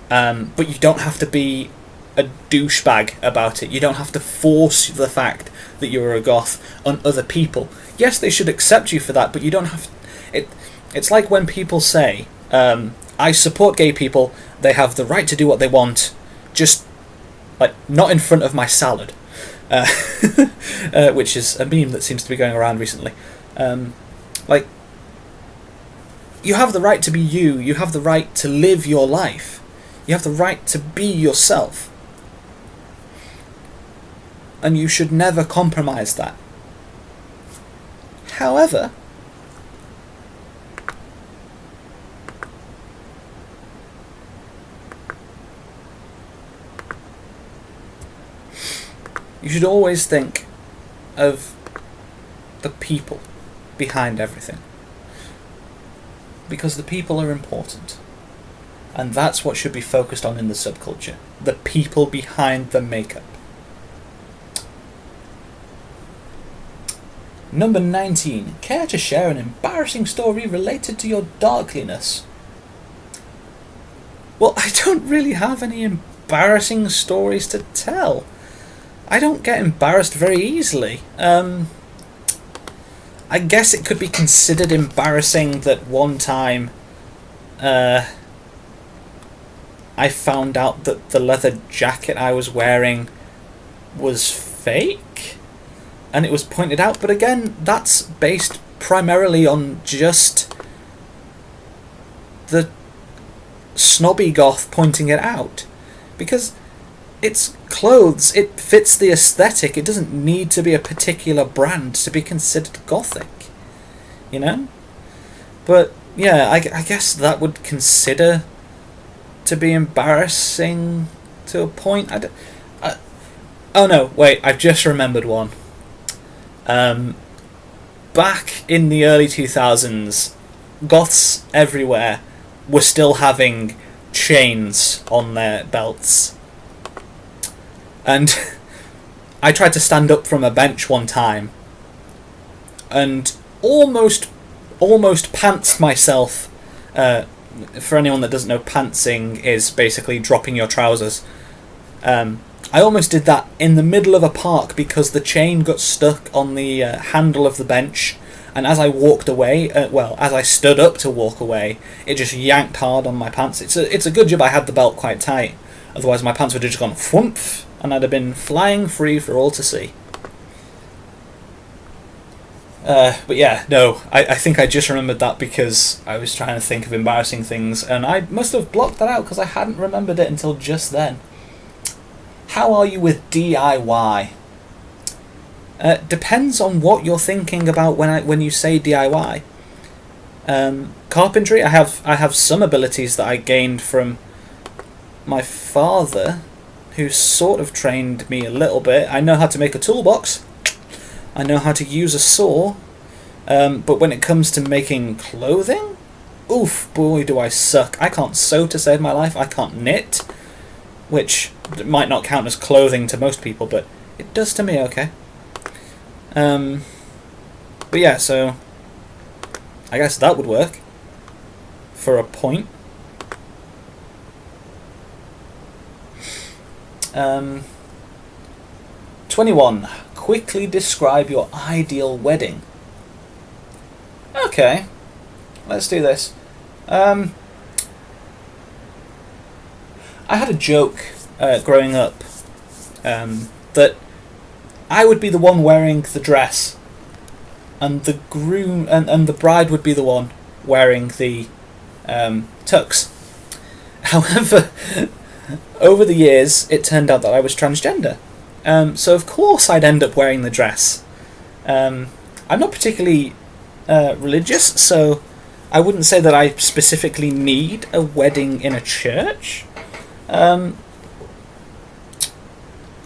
but you don't have to be a douchebag about it. You don't have to force the fact that you're a goth on other people. Yes, they should accept you for that, but you don't have to. It's like when people say, I support gay people, they have the right to do what they want, just, like, not in front of my salad. Which is a meme that seems to be going around recently. Like, you have the right to be you, you have the right to live your life, you have the right to be yourself. And you should never compromise that. However, you should always think of the people behind everything. Because the people are important. And that's what should be focused on in the subculture. The people behind the makeup. Number 19. Care to share an embarrassing story related to your darkliness? Well, I don't really have any embarrassing stories to tell. I don't get embarrassed very easily. I guess it could be considered embarrassing that one time I found out that the leather jacket I was wearing was fake, and it was pointed out, but again, that's based primarily on just the snobby goth pointing it out, because it's clothes, it fits the aesthetic, it doesn't need to be a particular brand to be considered gothic, you know? But yeah, I guess that would consider to be embarrassing to a point. Oh no, wait, I've just remembered one. Back in the early 2000s, goths everywhere were still having chains on their belts. And I tried to stand up from a bench one time and almost pantsed myself. For anyone that doesn't know, pantsing is basically dropping your trousers. I almost did that in the middle of a park because the chain got stuck on the handle of the bench, and as I walked away, as I stood up to walk away, it just yanked hard on my pants. It's a good job I had the belt quite tight, otherwise my pants would have just gone thwumph, and I'd have been flying free for all to see. But yeah, no, I think I just remembered that because I was trying to think of embarrassing things, and I must have blocked that out because I hadn't remembered it until just then. How are you with DIY? Depends on what you're thinking about when you say DIY. Carpentry, I have some abilities that I gained from my father, who sort of trained me a little bit. I know how to make a toolbox. I know how to use a saw, but when it comes to making clothing, oof, boy do I suck. I can't sew to save my life, I can't knit, which might not count as clothing to most people, but it does to me, okay. But yeah, so I guess that would work for a point. 21. Quickly describe your ideal wedding. Okay, let's do this. I had a joke growing up that I would be the one wearing the dress, and the groom and the bride would be the one wearing the tux. However, over the years, it turned out that I was transgender. So of course I'd end up wearing the dress. I'm not particularly religious, so I wouldn't say that I specifically need a wedding in a church.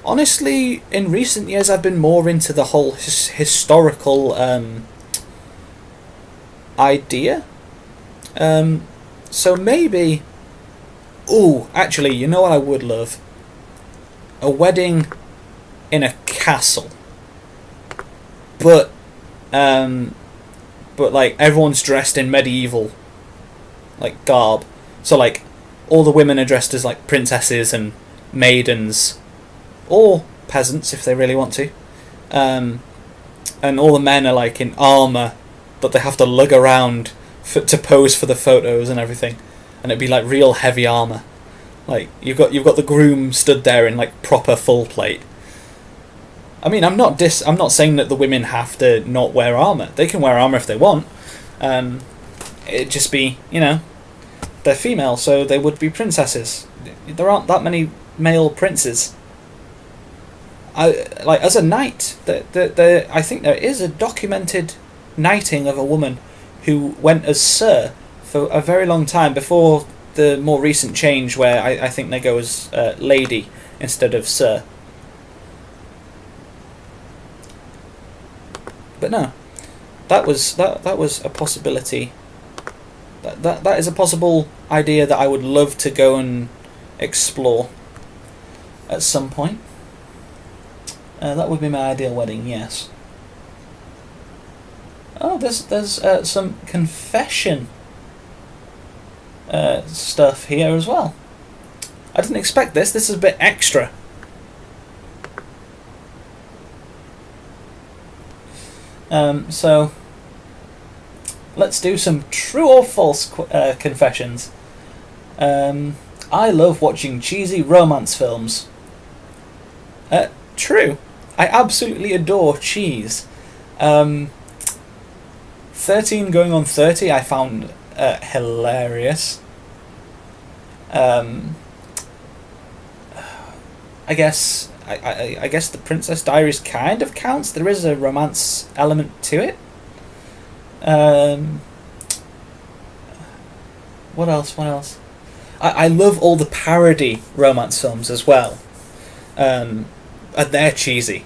Honestly, in recent years I've been more into the whole historical idea. So maybe... Ooh, actually, you know what I would love? A wedding in a castle. But like everyone's dressed in medieval like garb. So like all the women are dressed as like princesses and maidens, or peasants if they really want to. And all the men are like in armour that they have to lug around to pose for the photos and everything. And it'd be like real heavy armour. Like you've got the groom stood there in like proper full plate. I mean, I'm not saying that the women have to not wear armour. They can wear armour if they want. It'd just be, they're female, so they would be princesses. There aren't that many male princes. As a knight, I think there is a documented knighting of a woman who went as Sir for a very long time before the more recent change where I think they go as Lady instead of Sir. But no, that was a possibility. That is a possible idea that I would love to go and explore at some point. That would be my ideal wedding, yes. Oh, there's some confession stuff here as well. I didn't expect this. This is a bit extra. So let's do some true or false confessions. I love watching cheesy romance films. True. I absolutely adore cheese. 13 going on 30 I found hilarious. I guess the Princess Diaries kind of counts. There is a romance element to it. What else? I love all the parody romance films as well. And they're cheesy.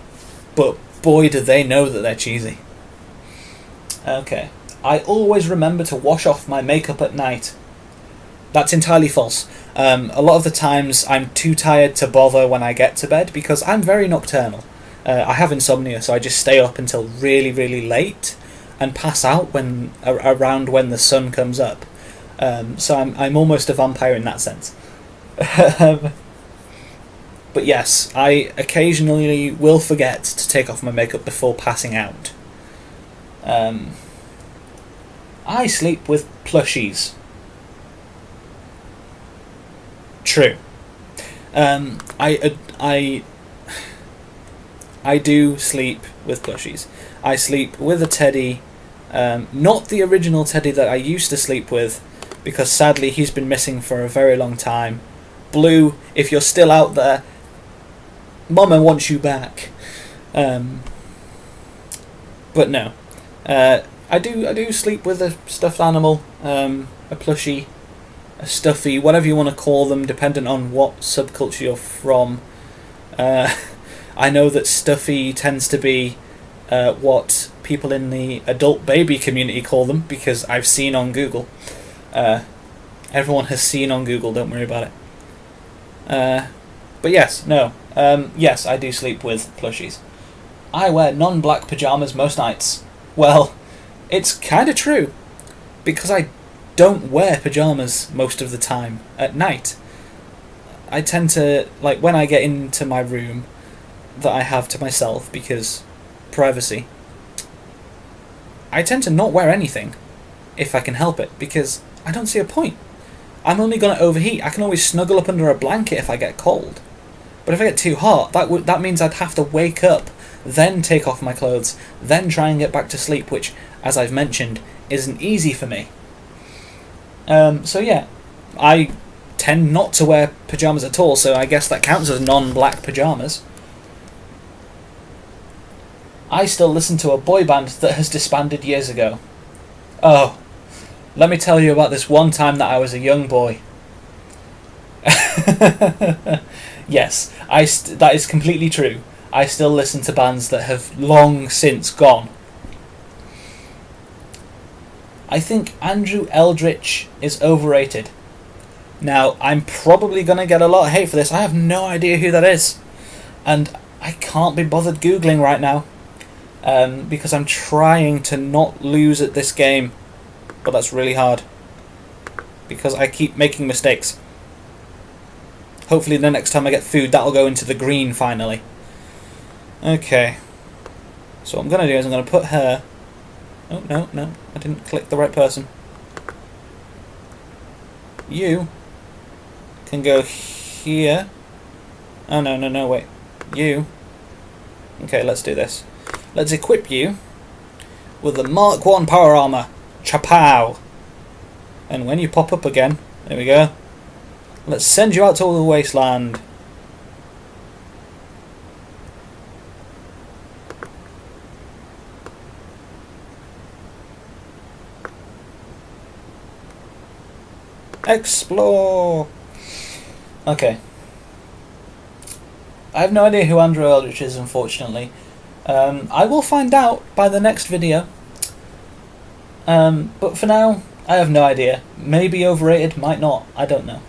But boy do they know that they're cheesy. Okay. I always remember to wash off my makeup at night. That's entirely false. A lot of the times I'm too tired to bother when I get to bed because I'm very nocturnal. I have insomnia, so I just stay up until really, really late and pass out around when the sun comes up. So I'm almost a vampire in that sense. But yes, I occasionally will forget to take off my makeup before passing out. I sleep with plushies. True. I do sleep with plushies. I sleep with a teddy, not the original teddy that I used to sleep with, because sadly he's been missing for a very long time. Blue, if you're still out there, Mama wants you back. But no, I do sleep with a stuffed animal, a plushie, a stuffy, whatever you want to call them, depending on what subculture you're from. I know that stuffy tends to be what people in the adult baby community call them, because I've seen on Google. Everyone has seen on Google, don't worry about it. But yes, no. Yes, I do sleep with plushies. I wear non-black pyjamas most nights. Well, it's kind of true, because I don't wear pyjamas most of the time at night. I tend to, like, when I get into my room that I have to myself, because privacy, I tend to not wear anything, if I can help it, because I don't see a point. I'm only going to overheat. I can always snuggle up under a blanket if I get cold. But if I get too hot, that means I'd have to wake up, then take off my clothes, then try and get back to sleep, which, as I've mentioned, isn't easy for me. So yeah, I tend not to wear pyjamas at all, so I guess that counts as non-black pyjamas. I still listen to a boy band that has disbanded years ago. Oh, let me tell you about this one time that I was a young boy. Yes, that is completely true. I still listen to bands that have long since gone. I think Andrew Eldritch is overrated. Now, I'm probably going to get a lot of hate for this. I have no idea who that is. And I can't be bothered Googling right now. Because I'm trying to not lose at this game. But that's really hard. Because I keep making mistakes. Hopefully the next time I get food, that'll go into the green finally. Okay. So what I'm going to do is I'm going to put her... Oh, no, I didn't click the right person. You can go here. Oh, no, wait. You. Okay, let's do this. Let's equip you with the Mark 1 power armor. Chapow! And when you pop up again, there we go. Let's send you out to the wasteland. Explore! Okay. I have no idea who Andrew Eldritch is, unfortunately. I will find out by the next video. But for now, I have no idea. Maybe overrated, might not. I don't know.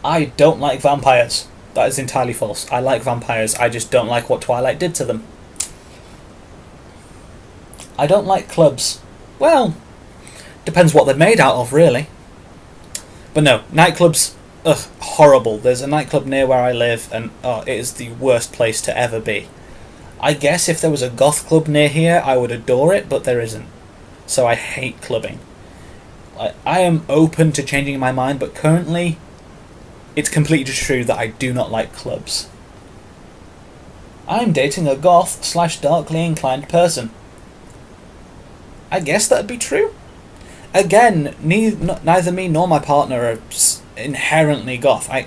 I don't like vampires. That is entirely false. I like vampires, I just don't like what Twilight did to them. I don't like clubs. Well, depends what they're made out of, really. But no, nightclubs, ugh, horrible. There's a nightclub near where I live, and it is the worst place to ever be. I guess if there was a goth club near here, I would adore it, but there isn't. So I hate clubbing. I am open to changing my mind, but currently, it's completely true that I do not like clubs. I'm dating a goth/darkly inclined person. I guess that'd be true. Again, neither me nor my partner are inherently goth. I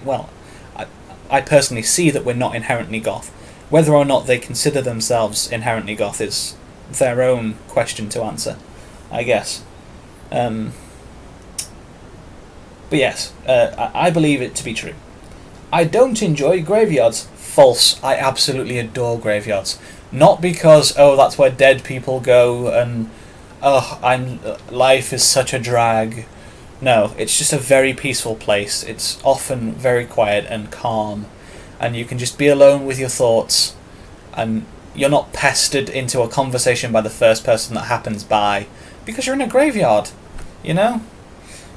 personally see that we're not inherently goth. Whether or not they consider themselves inherently goth is their own question to answer, I guess. But yes, I believe it to be true. I don't enjoy graveyards. False. I absolutely adore graveyards. Not because, that's where dead people go and, life is such a drag. No, it's just a very peaceful place. It's often very quiet and calm, and you can just be alone with your thoughts and you're not pestered into a conversation by the first person that happens by, because you're in a graveyard, you know?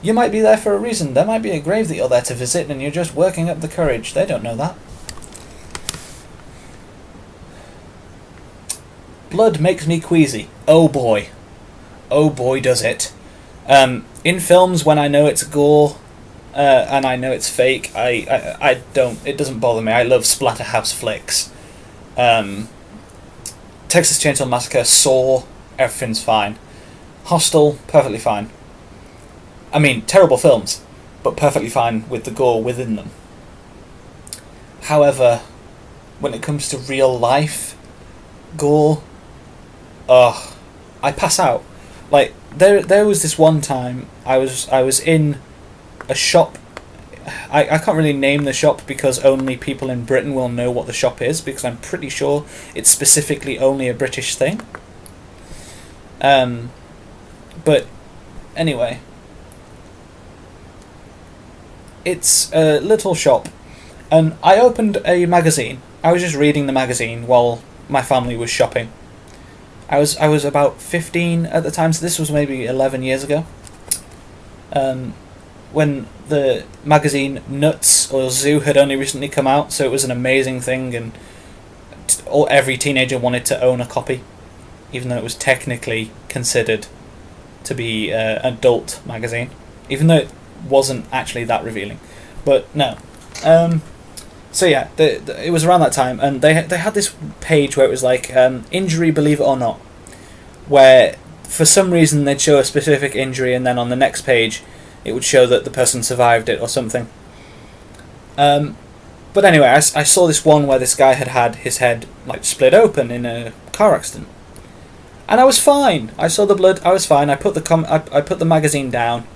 You might be there for a reason. There might be a grave that you're there to visit, and you're just working up the courage. They don't know that. Blood makes me queasy. Oh boy. Oh boy, does it. In films, when I know it's gore, and I know it's fake, I don't. It doesn't bother me. I love splatterhouse flicks. Texas Chainsaw Massacre, Saw, everything's fine. Hostel, perfectly fine. I mean, terrible films, but perfectly fine with the gore within them. However, when it comes to real life gore, I pass out. Like, there was this one time I was in a shop. I can't really name the shop because only people in Britain will know what the shop is, because I'm pretty sure it's specifically only a British thing. But anyway, it's a little shop, and I opened a magazine. I was just reading the magazine while my family was shopping. I was about 15 at the time, so this was maybe 11 years ago. When the magazine Nuts or Zoo had only recently come out, so it was an amazing thing, and every teenager wanted to own a copy, even though it was technically considered to be an adult magazine, even though it wasn't actually that revealing. But no. So yeah, it was around that time, and they had this page where it was like, injury, believe it or not, where for some reason they'd show a specific injury, and then on the next page it would show that the person survived it or something. But anyway, I saw this one where this guy had his head like split open in a car accident, and I was fine. I saw the blood. I was fine. I put the magazine down,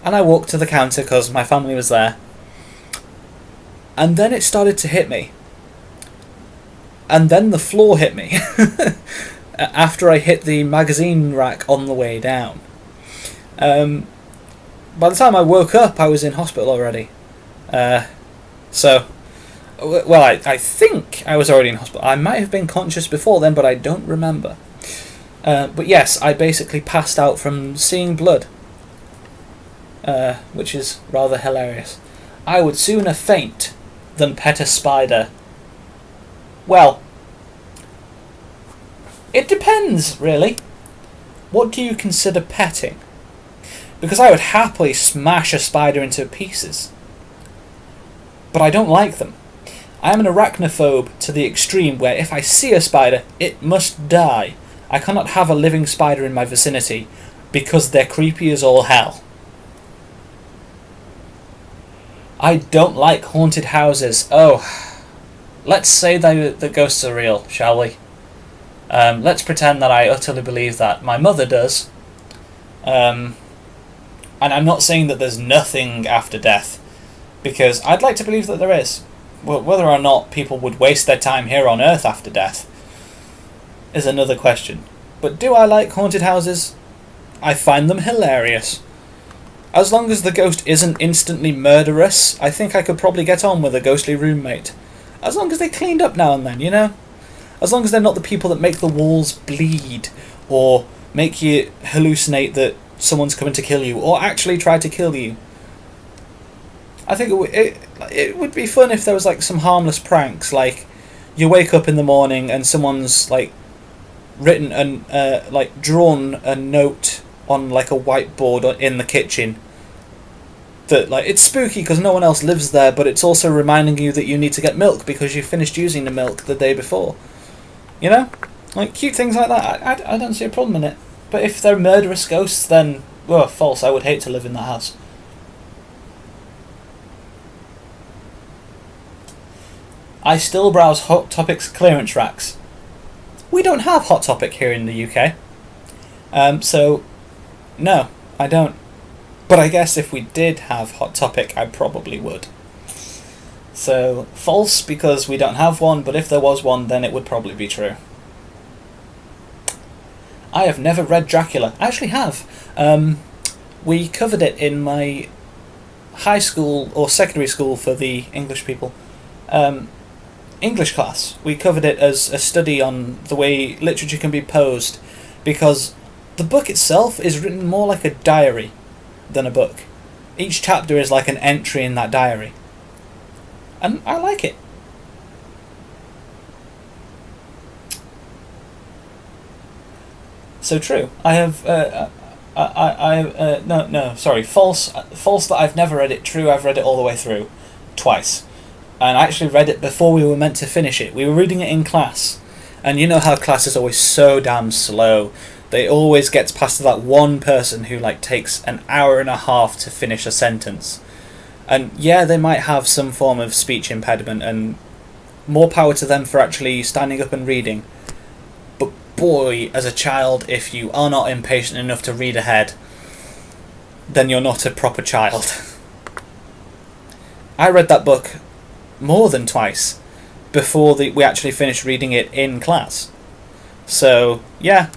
and I walked to the counter because my family was there. And then it started to hit me. And then the floor hit me after I hit the magazine rack on the way down. By the time I woke up, I was in hospital already. I think I was already in hospital. I might have been conscious before then, but I don't remember. But yes, I basically passed out from seeing blood, which is rather hilarious. I would sooner faint than pet a spider. Well, it depends, really. What do you consider petting? Because I would happily smash a spider into pieces. But I don't like them. I am an arachnophobe to the extreme where if I see a spider, it must die. I cannot have a living spider in my vicinity because they're creepy as all hell. I don't like haunted houses. Oh, let's say the ghosts are real, shall we? Let's pretend that I utterly believe that. My mother does. And I'm not saying that there's nothing after death, because I'd like to believe that there is. Well, whether or not people would waste their time here on Earth after death is another question. But do I like haunted houses? I find them hilarious. As long as the ghost isn't instantly murderous, I think I could probably get on with a ghostly roommate. As long as they cleaned up now and then, you know? As long as they're not the people that make the walls bleed, or make you hallucinate that someone's coming to kill you, or actually try to kill you. I think it would be fun if there was like some harmless pranks, like you wake up in the morning and someone's like written and drawn a note on like a whiteboard in the kitchen that like it's spooky because no one else lives there, but it's also reminding you that you need to get milk because you finished using the milk the day before. You know, like cute things like that. I don't see a problem in it. But if they're murderous ghosts, then false. I would hate to live in that house. I still browse Hot Topic's clearance racks. We don't have Hot Topic here in the UK. So, no, I don't. But I guess if we did have Hot Topic, I probably would. So, false, because we don't have one, but if there was one, then it would probably be true. I have never read Dracula. I actually have. We covered it in my high school or secondary school for the English people. English class. We covered it as a study on the way literature can be posed, because the book itself is written more like a diary than a book. Each chapter is like an entry in that diary. And I like it. So true. I have false that I've never read it. True, I've read it all the way through twice. And I actually read it before we were meant to finish it. We were reading it in class. And you know how class is always so damn slow. They always get past that one person who like takes an hour and a half to finish a sentence. And yeah, they might have some form of speech impediment, and more power to them for actually standing up and reading. But boy, as a child, if you are not impatient enough to read ahead, then you're not a proper child. I read that book more than twice before we actually finished reading it in class. So, yeah,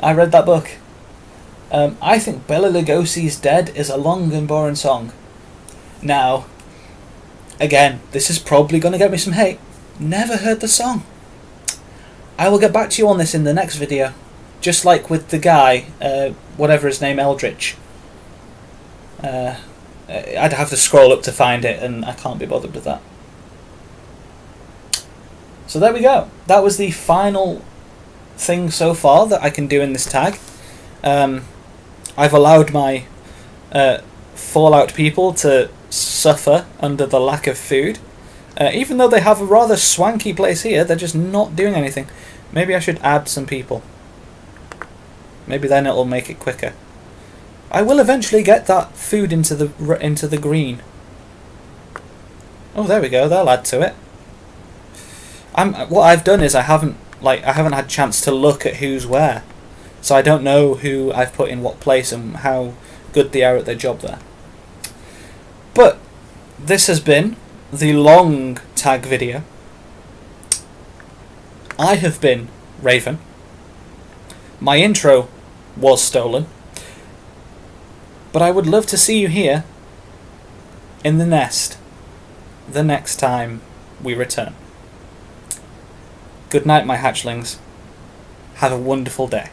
I read that book. I think Bela Lugosi's Dead is a long and boring song. Now, again, this is probably going to get me some hate. Never heard the song. I will get back to you on this in the next video. Just like with the guy, whatever his name, Eldritch. I'd have to scroll up to find it, and I can't be bothered with that. So there we go. That was the final thing so far that I can do in this tag. I've allowed my Fallout people to suffer under the lack of food. Even though they have a rather swanky place here, they're just not doing anything. Maybe I should add some people. Maybe then it'll make it quicker. I will eventually get that food into the green. Oh, there we go. They'll add to it. What I've done is I haven't had a chance to look at who's where, so I don't know who I've put in what place and how good they are at their job there. But this has been the long tag video. I have been Raven. My intro was stolen, but I would love to see you here in the nest the next time we return. Good night, my hatchlings. Have a wonderful day.